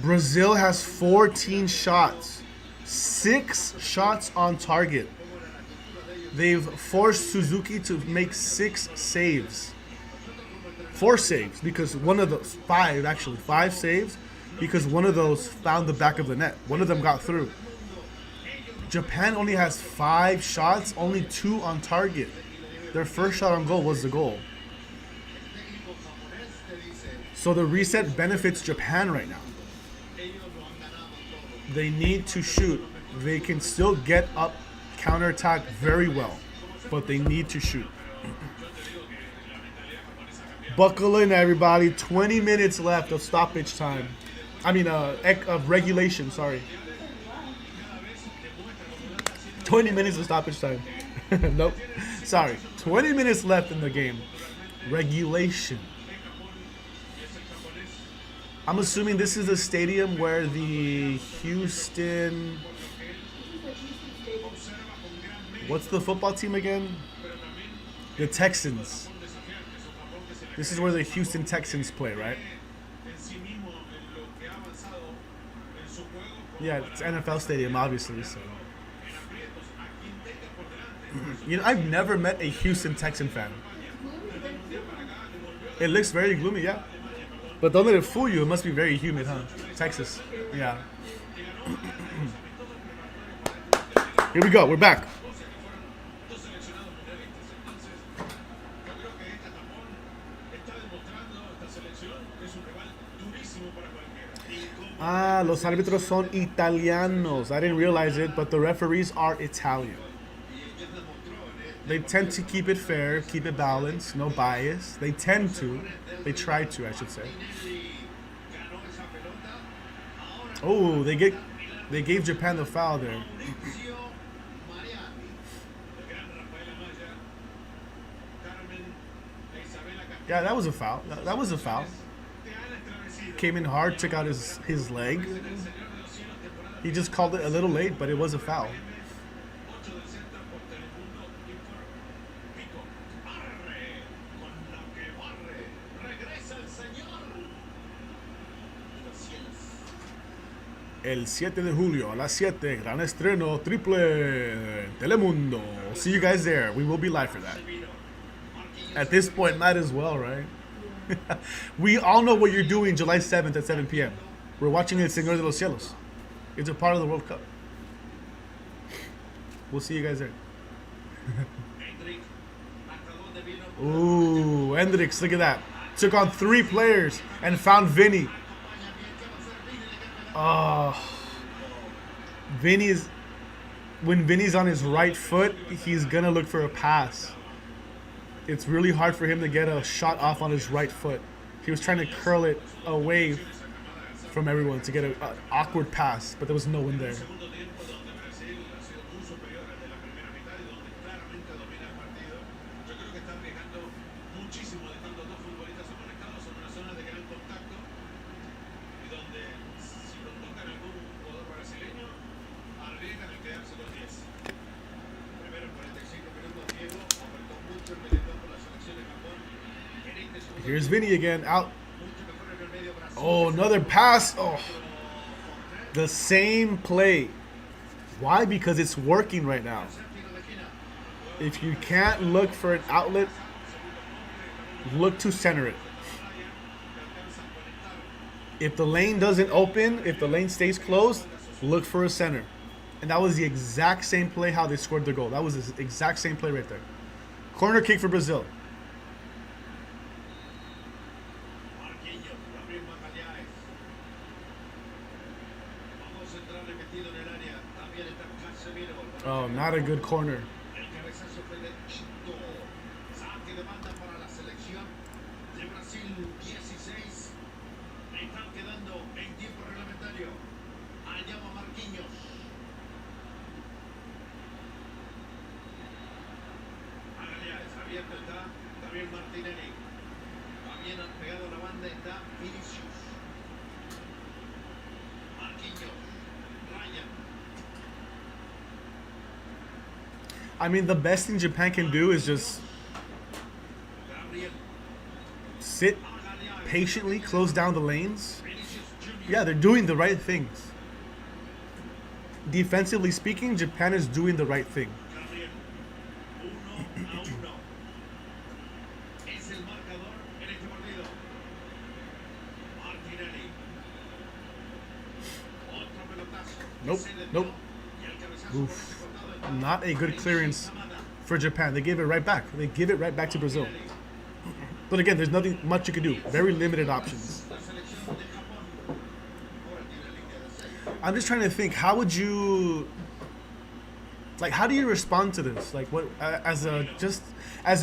Brazil has 14 shots. 6 shots on target. They've forced Suzuki to make 6 saves. 4 saves because one of those, 5 actually, 5 saves because one of those found the back of the net. One of them got through. Japan only has 5 shots, only 2 on target. Their first shot on goal was the goal. So the reset benefits Japan right now. They need to shoot. They can still get up, counterattack very well, but they need to shoot. Buckle in, everybody. 20 minutes left of stoppage time. I mean, of regulation, sorry. 20 minutes of stoppage time. Nope. Sorry. 20 minutes left in the game. Regulation. I'm assuming this is the stadium where the Houston... What's the football team again? The Texans. This is where the Houston Texans play, right? Yeah, it's NFL stadium, obviously. So. You know, I've never met a Houston Texan fan. It looks very gloomy, yeah. But don't let it fool you. It must be very humid, huh? Texas. Yeah. Here we go. We're back. Ah, los árbitros son italianos. I didn't realize it, but the referees are Italian. They tend to keep it fair, keep it balanced, no bias. They tend to. They try to, I should say. Oh, they gave Japan the foul there. Yeah, that was a foul. That was a foul. Came in hard, took out his leg. He just called it a little late, but it was a foul. El 7 de julio a las 7, gran estreno, triple, Telemundo. See you guys there. We will be live for that. At this point, might as well, right? We all know what you're doing July 7th at 7 p.m. We're watching El Señor de los Cielos. It's a part of the World Cup. We'll see you guys there. Ooh, Hendricks, look at that. Took on 3 players and found Vinny. When Vinny's on his right foot, he's gonna look for a pass. It's really hard for him to get a shot off on his right foot. He was trying to curl it away from everyone to get an awkward pass, but there was no one there. Here's Vinny again, out. Oh, another pass. Oh, the same play. Why? Because it's working right now. If you can't look for an outlet, look to center it. If the lane doesn't open, if the lane stays closed, look for a center. And that was the exact same play how they scored the goal. That was the exact same play right there. Corner kick for Brazil. Oh, not a good corner. I mean, the best thing Japan can do is just sit patiently, close down the lanes. Yeah, they're doing the right things. Defensively speaking, Japan is doing the right thing. Nope. Nope. Oof. Not a good clearance for Japan. They gave it right back. They give it right back to Brazil. But again, there's nothing much you can do. Very limited options. I'm just trying to think. How would you, like, how do you respond to this? Like, what as a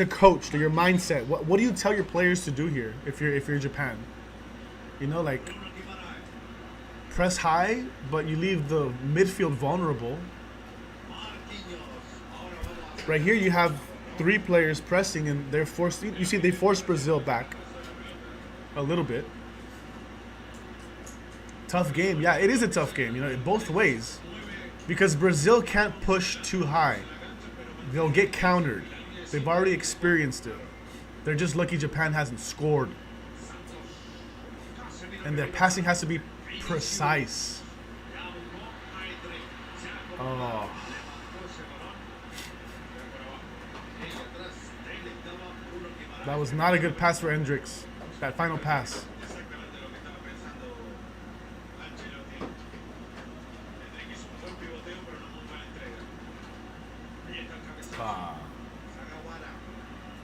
coach, your mindset. What do you tell your players to do here if you're Japan? You know, like, press high, but you leave the midfield vulnerable. Right here, you have 3 players pressing, and they're forced. You see, they forced Brazil back a little bit. Tough game. Yeah, it is a tough game. You know, both ways, because Brazil can't push too high. They'll get countered. They've already experienced it. They're just lucky Japan hasn't scored, and their passing has to be precise. Oh. That was not a good pass for Hendricks. That final pass.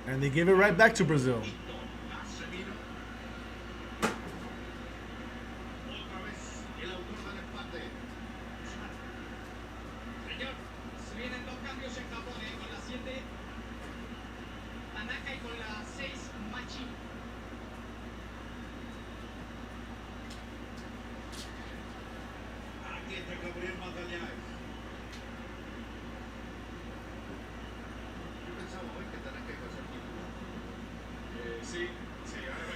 And they give it right back to Brazil.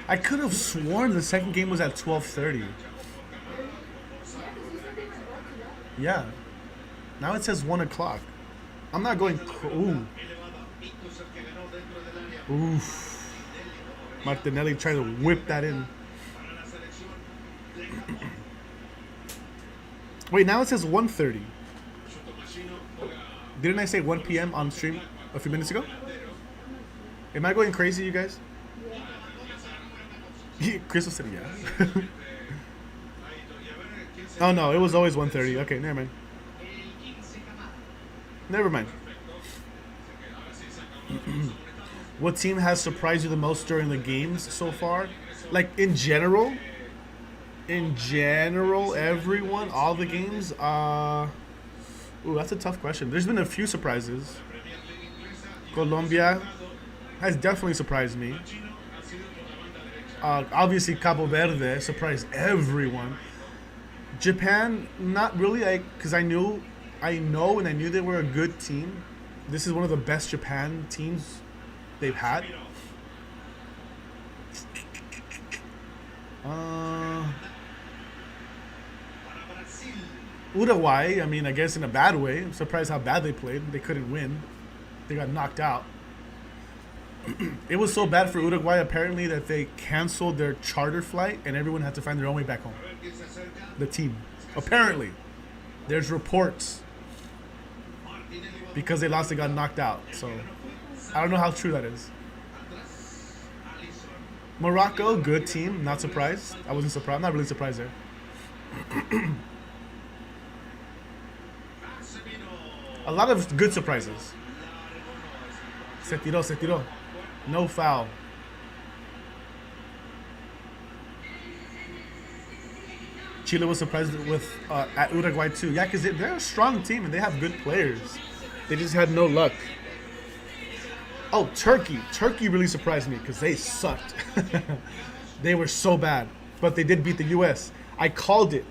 I could have sworn the second game was at 12:30. Yeah. Now it says 1 o'clock. I'm not going. Ooh. Oof. Martinelli tried to whip that in. Wait, now it says 1:30. Didn't I say 1 p.m. on stream a few minutes ago? Am I going crazy, you guys? Crystal said yeah. Oh no, it was always 1:30. Okay, never mind. Never mind. What team has surprised you the most during the games so far? Like in general? In general, everyone, all the games? Ooh, that's a tough question. There's been a few surprises. Colombia has definitely surprised me. Obviously, Cabo Verde surprised everyone. Japan, not really, because I know and I knew they were a good team. This is one of the best Japan teams they've had. Uruguay, I mean, I guess in a bad way. I'm surprised how bad they played. They couldn't win. They got knocked out. It was so bad for Uruguay, apparently, that they canceled their charter flight and everyone had to find their own way back home. The team. Apparently. There's reports. Because they lost, they got knocked out. So, I don't know how true that is. Morocco, good team. Not surprised. I wasn't surprised. I'm not really surprised there. A lot of good surprises. Se tiró. No foul. Chile was surprised with at Uruguay too. Yeah, because they're a strong team and they have good players. They just had no luck. Oh, Turkey. Turkey really surprised me because they sucked. They were so bad. But they did beat the U.S. I called it.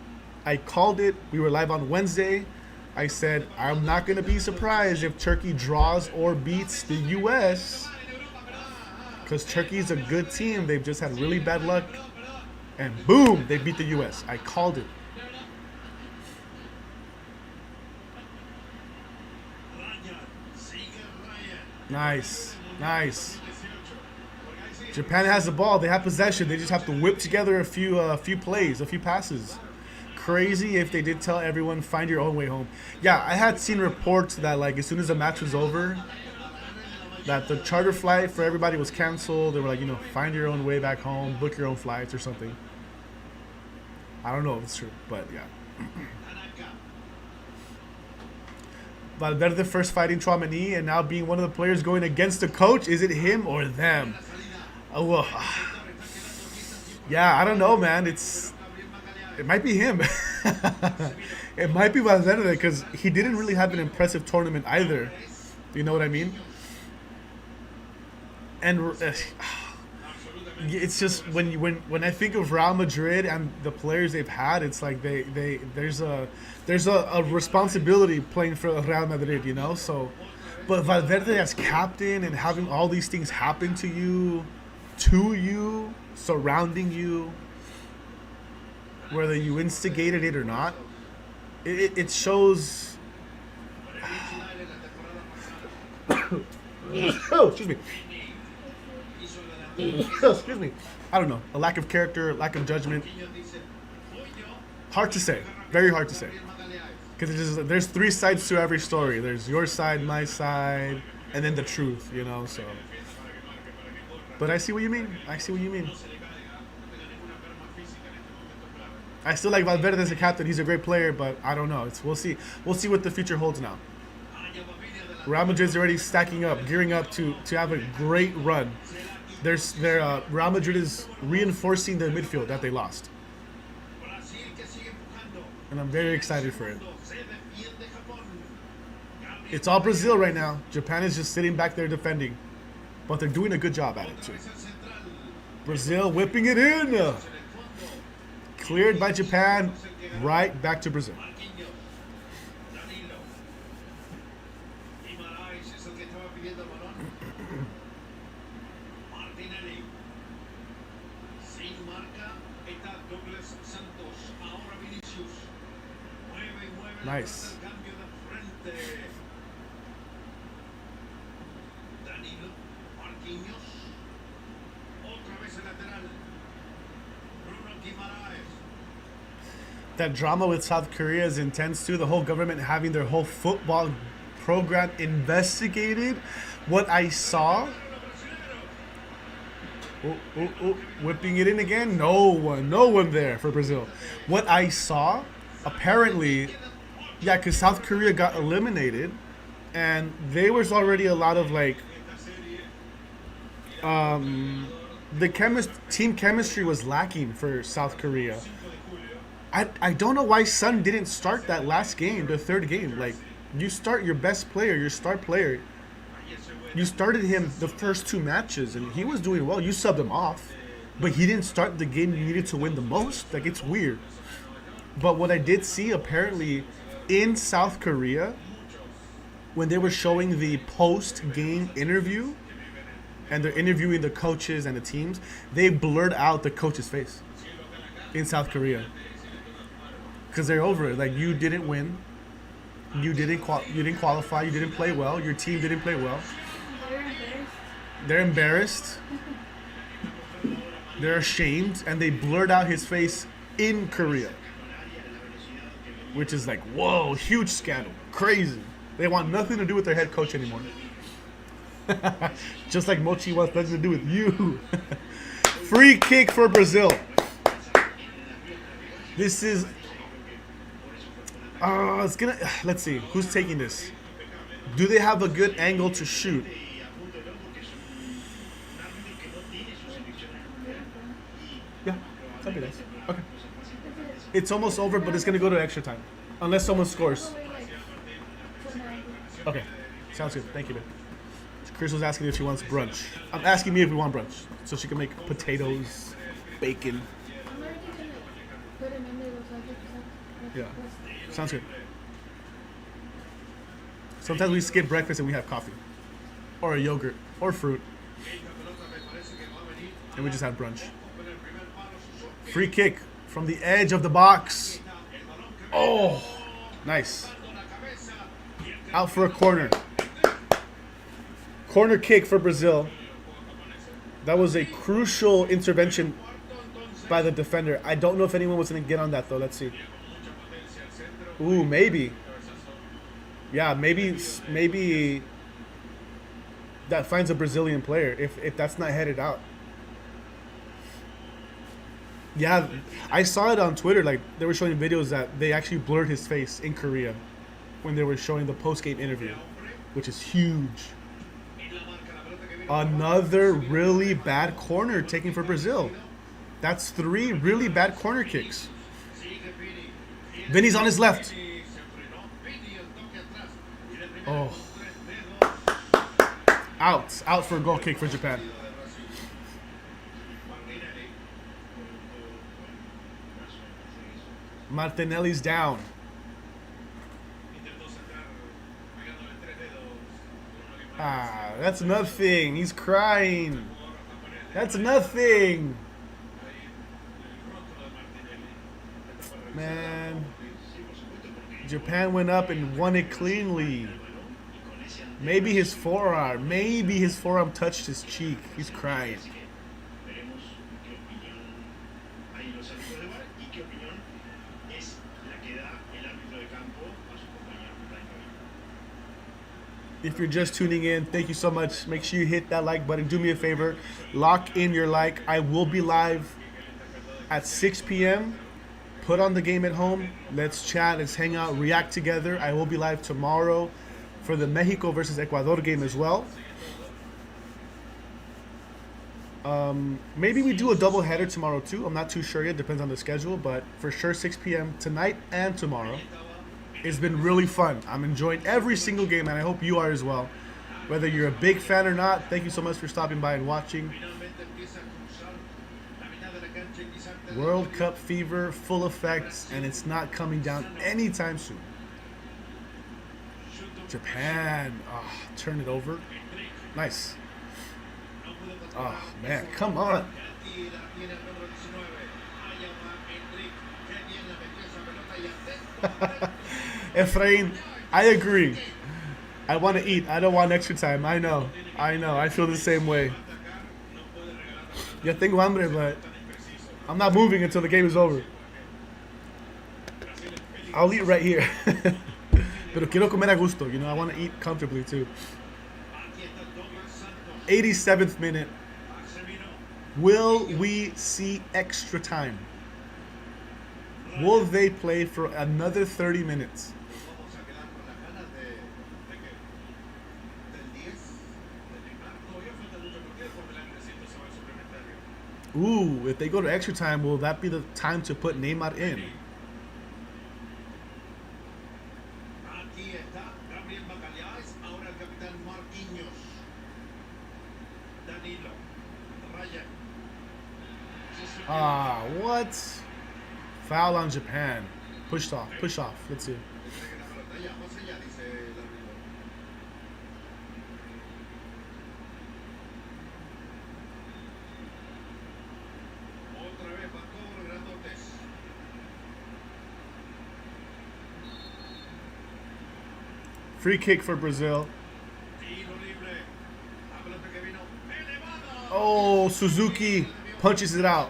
We were live on Wednesday. I said, I'm not going to be surprised if Turkey draws or beats the U.S. Because Turkey's a good team. They've just had really bad luck. And boom, they beat the U.S. I called it. Nice. Japan has the ball. They have possession. They just have to whip together a few plays, a few passes. Crazy if they did tell everyone, find your own way home. Yeah, I had seen reports that, like, as soon as the match was over, that the charter flight for everybody was canceled. They were like, find your own way back home, book your own flights or something. I don't know if it's true, but yeah. Valverde first fighting Tchouaméni and now being one of the players going against the coach. Is it him or them? Oh, well, yeah, I don't know, man. It might be him. It might be Valverde because he didn't really have an impressive tournament either. You know what I mean? And it's just when I think of Real Madrid and the players they've had, it's like there's a responsibility playing for Real Madrid, you know. So, but Valverde as captain and having all these things happen to you, surrounding you, whether you instigated it or not, it shows. Oh, excuse me. Excuse me. I don't know. A lack of character, lack of judgment. Hard to say. Very hard to say. Because there's three sides to every story. There's your side, my side, and then the truth, you know, so. But I see what you mean. I see what you mean. I still like Valverde as a captain. He's a great player, but I don't know. We'll see. We'll see what the future holds now. Real Madrid's already stacking up, gearing up to have a great run. Real Madrid is reinforcing the midfield that they lost. And I'm very excited for it. It's all Brazil right now. Japan is just sitting back there defending. But they're doing a good job at it too. Brazil whipping it in. Cleared by Japan. Right back to Brazil. Nice. That drama with South Korea is intense too. The whole government having their whole football program investigated. What I saw. Whipping it in again. No one there for Brazil. What I saw, apparently, yeah, because South Korea got eliminated, and there was already a lot of like, the team chemistry was lacking for South Korea. I don't know why Son didn't start that last game, the third game. Like, you start your best player, your star player. You started him the first two matches, and he was doing well. You subbed him off, but he didn't start the game you needed to win the most. Like, it's weird. But what I did see, apparently, in South Korea, when they were showing the post-game interview, and they're interviewing the coaches and the teams, they blurred out the coach's face in South Korea. Because they're over it. Like, you didn't win. You didn't qualify. You didn't play well. Your team didn't play well. They're embarrassed. They're ashamed. And they blurred out his face in Korea. Which is like, whoa, huge scandal. Crazy. They want nothing to do with their head coach anymore. Just like Mochi wants nothing to do with you. Free kick for Brazil. This is... let's see. Who's taking this? Do they have a good angle to shoot? Yeah, that'd be nice. Okay. It's almost over, but it's going to go to extra time. Unless someone scores. Okay. Sounds good. Thank you, man. Chris was asking if she wants brunch. I'm asking me if we want brunch. So she can make potatoes, bacon. Yeah. Sounds good. Sometimes we skip breakfast and we have coffee. Or a yogurt. Or fruit. And we just have brunch. Free kick from the edge of the box. Oh, nice. Out for a corner. Corner kick for Brazil. That was a crucial intervention by the defender. I don't know if anyone was going to get on that, though. Let's see. Ooh, maybe. Yeah, maybe that finds a Brazilian player if that's not headed out. Yeah, I saw it on Twitter. Like, they were showing videos that they actually blurred his face in Korea. when they were showing the post-game interview, which is huge. Another really bad corner taken for Brazil. That's 3 really bad corner kicks. Vini's on his left. Oh. Out for a goal kick for Japan. Martinelli's down. That's nothing. He's crying. That's nothing. Man. Japan went up and won it cleanly. Maybe his forearm. Maybe his forearm touched his cheek. He's crying. If you're just tuning in, thank you so much. Make sure you hit that like button. Do me a favor. Lock in your like. I will be live at 6 p.m. Put on the game at home. Let's chat. Let's hang out. React together. I will be live tomorrow for the Mexico versus Ecuador game as well. Maybe we do a double header tomorrow too. I'm not too sure yet. Depends on the schedule. But for sure 6 p.m. tonight and tomorrow. It's been really fun. I'm enjoying every single game, and I hope you are as well. Whether you're a big fan or not, thank you so much for stopping by and watching. World Cup fever, full effect, and it's not coming down anytime soon. Japan, turn it over. Nice. Oh, man, come on. Efrain, I agree. I want to eat. I don't want extra time. I know. I feel the same way. Ya tengo hambre, but I'm not moving until the game is over. I'll eat right here. Pero quiero comer a gusto. You know, I want to eat comfortably too. 87th minute. Will we see extra time? Will they play for another 30 minutes? Ooh, if they go to extra time, will that be the time to put Neymar in? What? Foul on Japan. Push off. Let's see. Free kick for Brazil. Oh, Suzuki punches it out.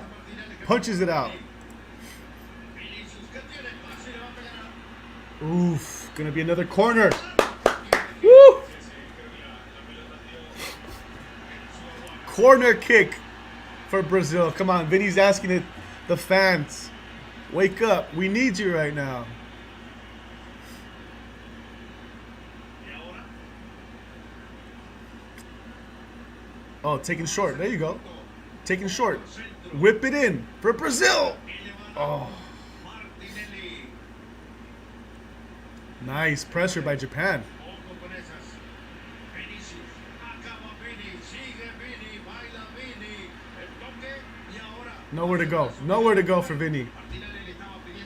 Oof, gonna be another corner. Woo! Corner kick for Brazil. Come on, Vinny's asking it. The fans, wake up. We need you right now. Oh, taking short. There you go. Taking short. Whip it in for Brazil. Oh. Nice pressure by Japan. Nowhere to go. Nowhere to go for Vinny.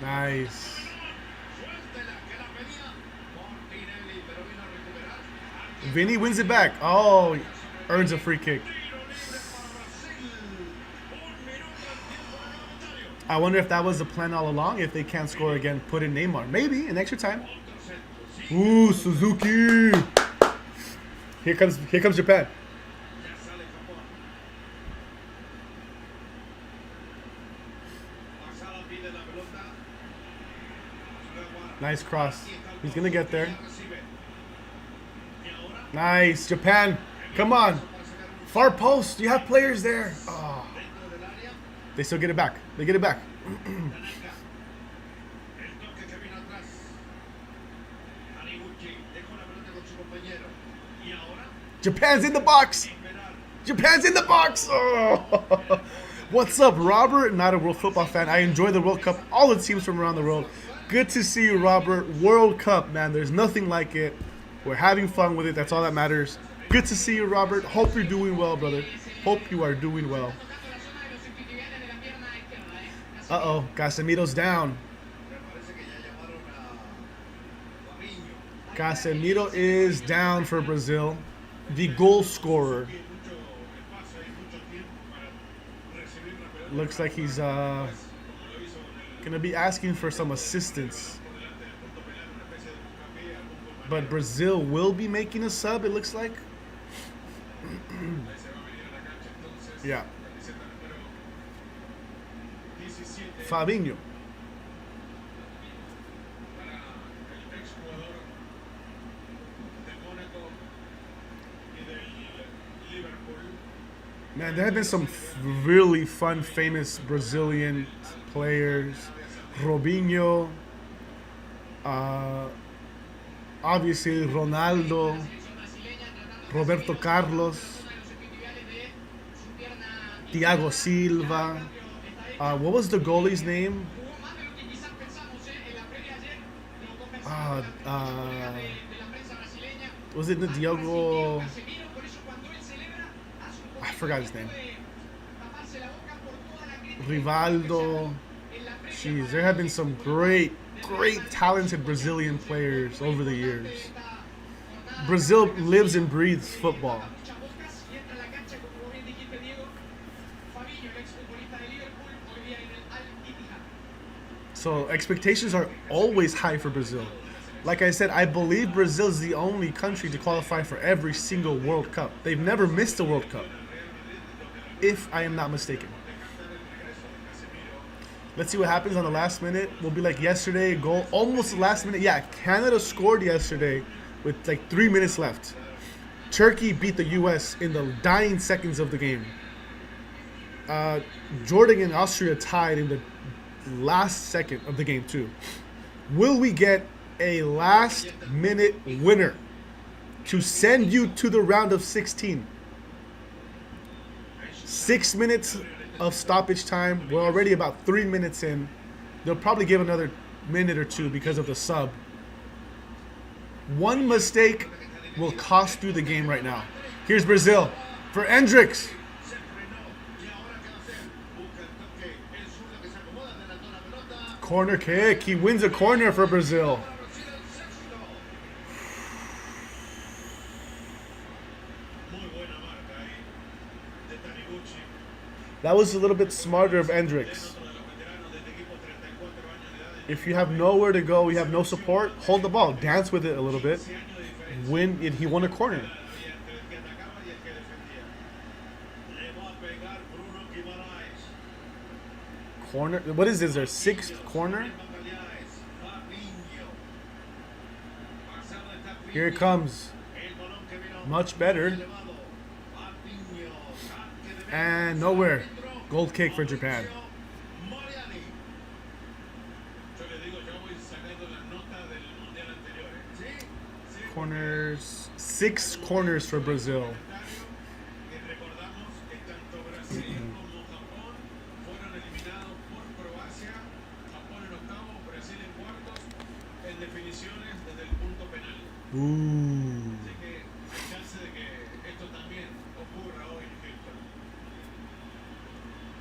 Nice. Vinny wins it back. Oh, earns a free kick. I wonder if that was the plan all along. If they can't score again, put in Neymar. Maybe in extra time. Ooh, Suzuki. Here comes Japan. Nice cross. He's gonna get there. Nice, Japan. Come on. Far post. You have players there. Oh. They still get it back. They get it back. Japan's in the box. Japan's in the box. Oh. What's up, Robert? Not a World Football fan. I enjoy the World Cup. All the teams from around the world. Good to see you, Robert. World Cup, man. There's nothing like it. We're having fun with it. That's all that matters. Good to see you, Robert. Hope you're doing well, brother. Hope you are doing well. Uh-oh. Casemiro's down. Casemiro is down for Brazil. The goal scorer. Looks like he's going to be asking for some assistance. But Brazil will be making a sub, it looks like. Yeah. Fabinho. Man, there have been some really fun, famous Brazilian players. Robinho, obviously Ronaldo, Roberto Carlos, Thiago Silva. What was the goalie's name? Was it the Diogo? I forgot his name. Rivaldo. Jeez, there have been some great, talented Brazilian players over the years. Brazil lives and breathes football. So expectations are always high for Brazil. Like I said, I believe Brazil is the only country to qualify for every single World Cup. They've never missed a World Cup, if I am not mistaken. Let's see what happens on the last minute. We'll be like yesterday, goal, almost the last minute. Yeah, Canada scored yesterday with like 3 minutes left. Turkey beat the U.S. in the dying seconds of the game. Jordan and Austria tied in the last second of the game too. Will we get a last minute winner to send you to the round of 16? 6 minutes of stoppage time. We're already about 3 minutes in. They'll probably give another minute or two because of the sub. One mistake will cost you the game right now. Here's Brazil for Hendricks. Corner kick. He wins a corner for Brazil. That was a little bit smarter of Hendricks. If you have nowhere to go, you have no support, hold the ball, dance with it a little bit. Win it. He won a corner. Corner. What is this? Their sixth corner. Here it comes. Much better. And nowhere. Goal kick for Japan. Corners. 6 corners for Brazil. Ooh.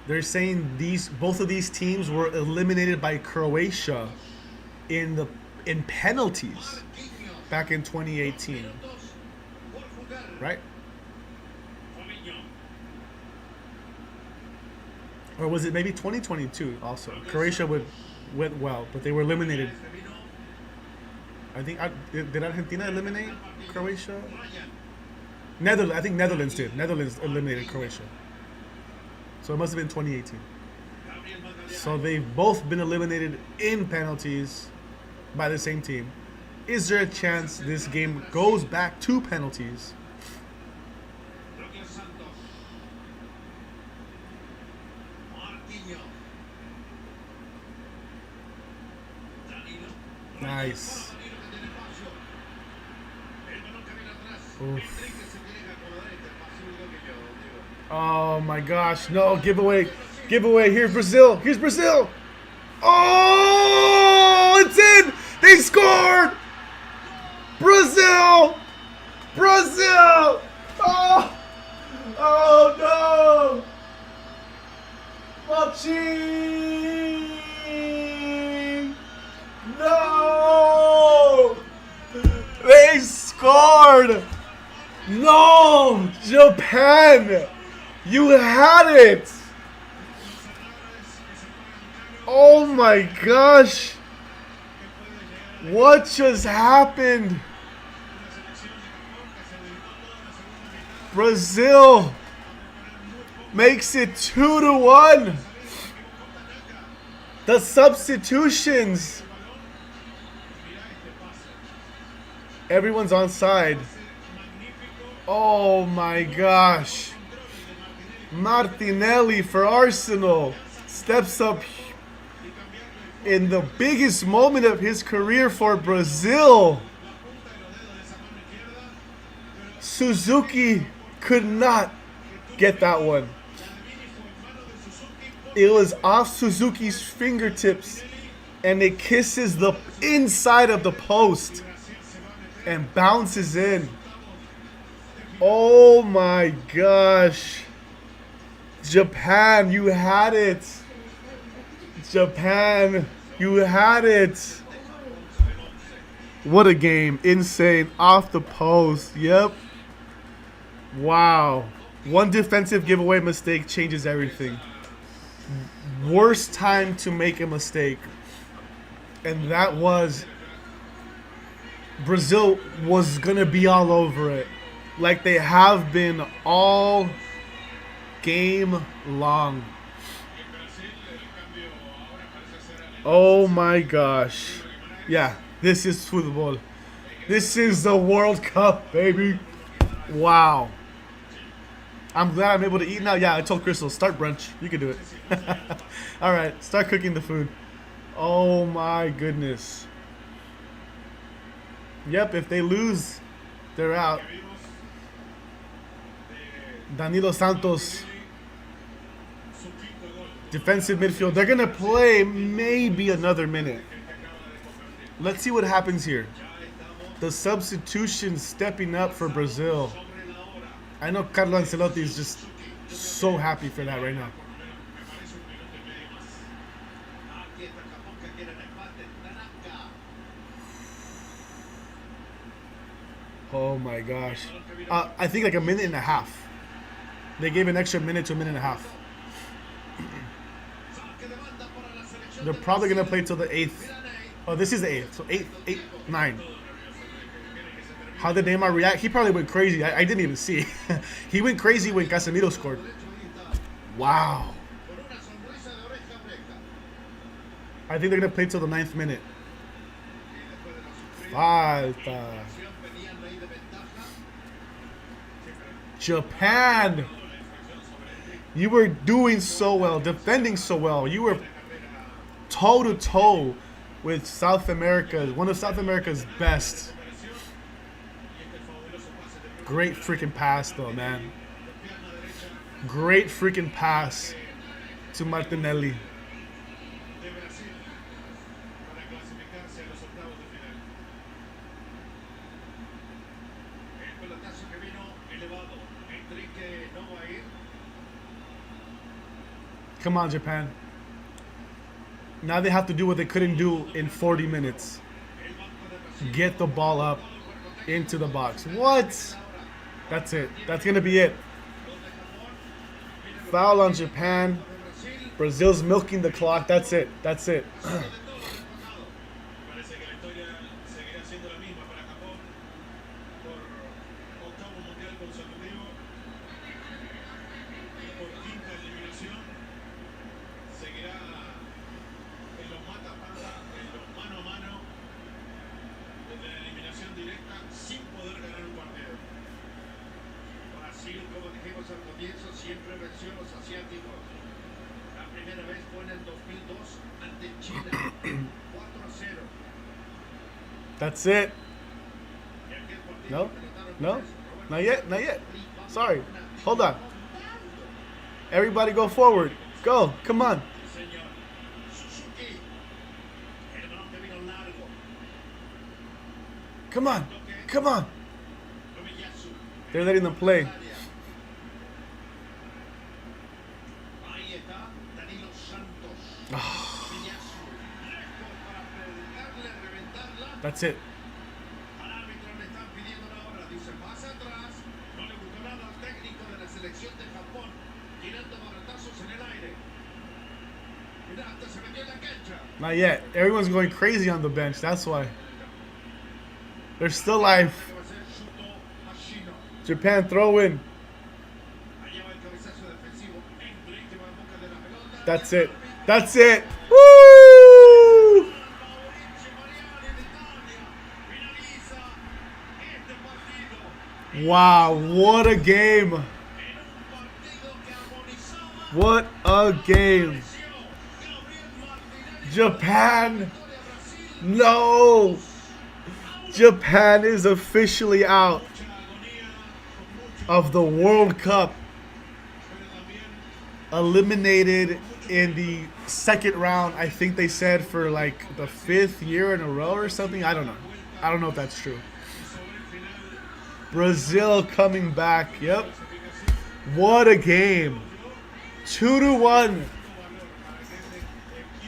They're saying both of these teams were eliminated by Croatia in penalties back in 2018. Right? Or was it maybe 2022 also? Croatia went well, but they were eliminated. I think did Argentina eliminate Croatia? I think Netherlands did. Netherlands eliminated Croatia. So it must have been 2018. So they've both been eliminated in penalties by the same team. Is there a chance this game goes back to penalties? Nice. Oof. Oh my gosh, no, giveaway. Giveaway. Here's Brazil. Here's Brazil. Oh, it's in. They scored. Brazil. Brazil. Oh. Oh no. Machi. No. They scored. No. Japan. You had it. Oh my gosh. What just happened? Brazil makes it 2-1. The substitutions. Everyone's on side. Oh my gosh. Martinelli for Arsenal steps up in the biggest moment of his career for Brazil. Suzuki could not get that one. It was off Suzuki's fingertips and it kisses the inside of the post and bounces in. Oh my gosh. Japan, you had it. Japan, you had it. What a game. Insane. Off the post. Yep. Wow. One defensive giveaway mistake changes everything. Worst time to make a mistake. And that was... Brazil was going to be all over it. Like they have been all game long. Oh my gosh. Yeah, this is Futbol. This is the World Cup, baby. Wow. I'm glad I'm able to eat now. Yeah, I told Crystal, start brunch. You can do it. Alright, start cooking the food. Oh my goodness. Yep, if they lose, they're out. Danilo Santos. Defensive midfield. They're going to play maybe another minute. Let's see what happens here. The substitution stepping up for Brazil. I know Carlo Ancelotti is just so happy for that right now. Oh my gosh. I think like a minute and a half. They gave an extra minute to a minute and a half. They're probably going to play till the 8th. Oh, this is the 8th. So 8, 9. How did Neymar react? He probably went crazy. I didn't even see. He went crazy when Casemiro scored. Wow. I think they're going to play till the 9th minute. Falta. Japan. You were doing so well, defending so well. You were toe-to-toe with South America, one of South America's best. Great freaking pass, though, man. Great freaking pass to Martinelli. Come on, Japan. Now they have to do what they couldn't do in 40 minutes. Get the ball up into the box. What? That's it. That's going to be it. Foul on Japan. Brazil's milking the clock. That's it. That's it. That's it. No? No? Not yet, not yet. Sorry. Hold on. Everybody go forward. Go. Come on. Come on. Come on. They're letting them play. That's it. Not yet. Everyone's going crazy on the bench. That's why. There's still life. Japan throw in. That's it. That's it. Woo! Wow, what a game. What a game. Japan. No. Japan is officially out of the World Cup. Eliminated in the second round, I think they said, for like the 5th year in a row or something. I don't know. I don't know if that's true. Brazil coming back. Yep. What a game. 2-1.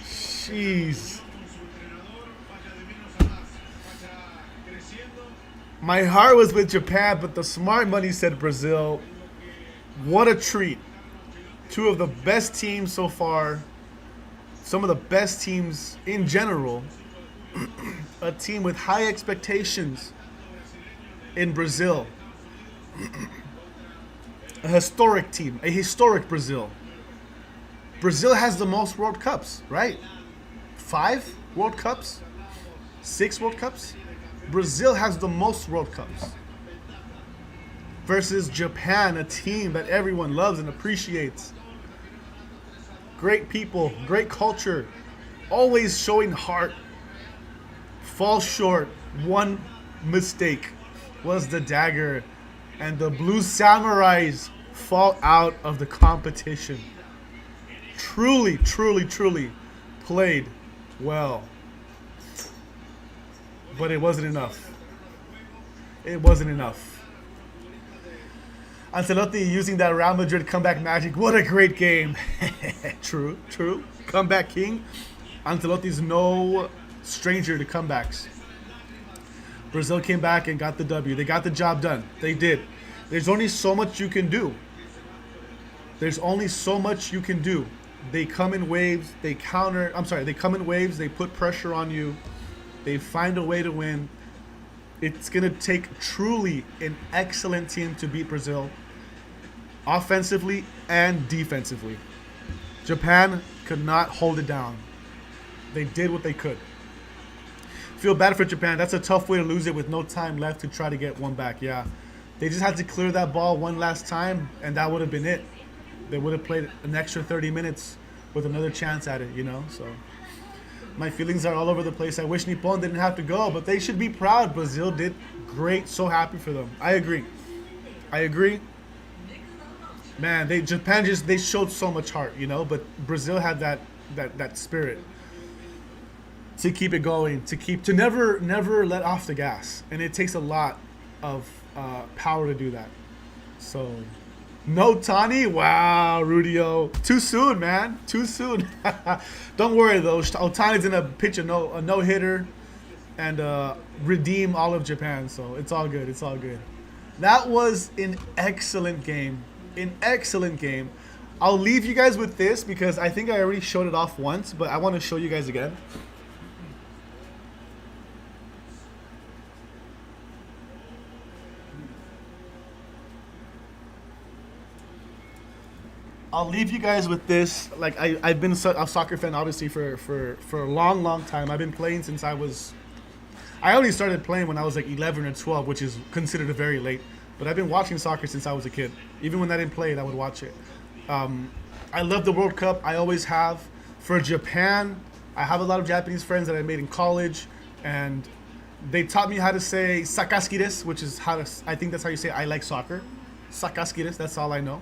Jeez. My heart was with Japan, but the smart money said Brazil. What a treat. Two of the best teams so far. Some of the best teams in general. A team with high expectations in Brazil. A historic team. A historic Brazil. Brazil has the most World Cups, right? 5 World Cups? 6 World Cups? Brazil has the most World Cups. Versus Japan, a team that everyone loves and appreciates. Great people, great culture, always showing heart. Fall short. One mistake was the dagger, and the Blue Samurais fall out of the competition. Truly, truly, truly played well. But it wasn't enough. It wasn't enough. Ancelotti using that Real Madrid comeback magic. What a great game. True, true. Comeback king. Ancelotti's no stranger to comebacks. Brazil came back and got the W. They got the job done. They did. There's only so much you can do. There's only so much you can do. They come in waves. They counter. I'm sorry. They come in waves. They put pressure on you. They find a way to win. It's going to take truly an excellent team to beat Brazil. Offensively and defensively. Japan could not hold it down. They did what they could. Feel bad for Japan. That's a tough way to lose it with no time left to try to get one back. Yeah. They just had to clear that ball one last time, and that would have been it. They would have played an extra 30 minutes with another chance at it, you know? So my feelings are all over the place. I wish Nippon didn't have to go, but they should be proud. Brazil did great. So happy for them. I agree. I agree. Man, Japan they showed so much heart, you know, but Brazil had that spirit to keep it going, to never let off the gas. And it takes a lot of power to do that. So no Tani? Wow, Rudio. Too soon, man. Too soon. Don't worry, though. Otani's going to pitch a no-hitter and redeem all of Japan. So it's all good. It's all good. That was an excellent game. An excellent game. I'll leave you guys with this because I think I already showed it off once, but I want to show you guys again. I'll leave you guys with this. Like I've been a soccer fan obviously for a long time. I've been playing since I only started playing when I was like 11 or 12, which is considered very late. But I've been watching soccer since I was a kid. Even when I didn't play it, I would watch it. I love the World Cup. I always have. For Japan, I have a lot of Japanese friends that I made in college, and They taught me how to say "sakaskides," which is I think that's how you say "I like soccer." Sakaskides. That's all I know.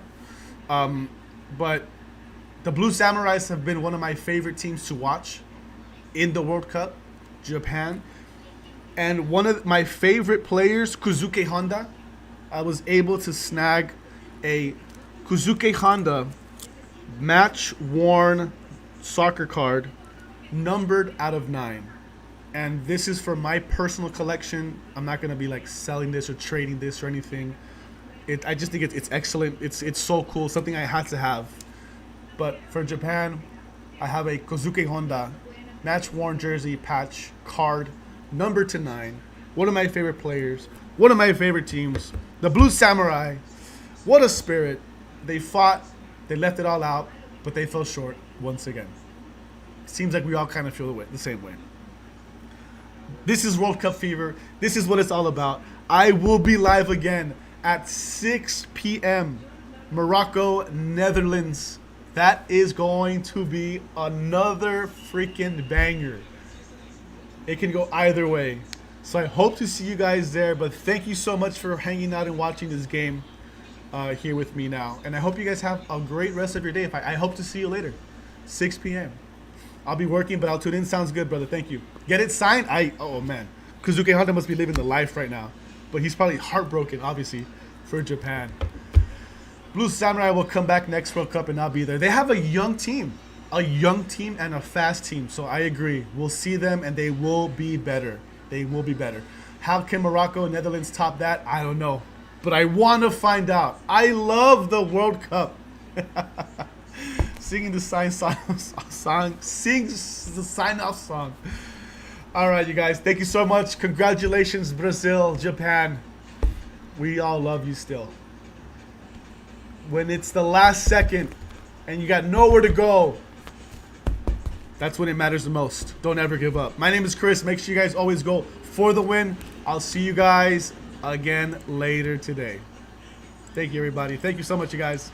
But the Blue Samurais have been one of my favorite teams to watch in the World Cup, Japan. And one of my favorite players, Kuzuke Honda, I was able to snag a Kuzuke Honda match-worn soccer card numbered out of 9. And this is for my personal collection. I'm not going to be like selling this or trading this or anything. I just think it's excellent. It's so cool. Something I had to have. But for Japan, I have a Kozuke Honda match-worn jersey patch card numbered to 9. One of my favorite players. One of my favorite teams. The Blue Samurai. What a spirit. They fought. They left it all out. But they fell short once again. Seems like we all kind of feel the same way. This is World Cup fever. This is what it's all about. I will be live again at 6 p.m. Morocco, Netherlands. That is going to be another freaking banger. It can go either way. So I hope to see you guys there. But thank you so much for hanging out and watching this game here with me now. And I hope you guys have a great rest of your day. I hope to see you later. 6 p.m. I'll be working, but I'll tune in. Sounds good, brother. Thank you. Get it signed? Oh, man. Kuzuke Honda must be living the life right now. But he's probably heartbroken, obviously, for Japan. Blue Samurai will come back next World Cup, and I'll be there. They have a young team. A young team and a fast team. So I agree. We'll see them, and they will be better. They will be better. How can Morocco and Netherlands top that? I don't know. But I want to find out. I love the World Cup. Singing the sign-off song. All right, you guys. Thank you so much. Congratulations, Brazil, Japan. We all love you still. When it's the last second and you got nowhere to go, that's when it matters the most. Don't ever give up. My name is Chris. Make sure you guys always go for the win. I'll see you guys again later today. Thank you, everybody. Thank you so much, you guys.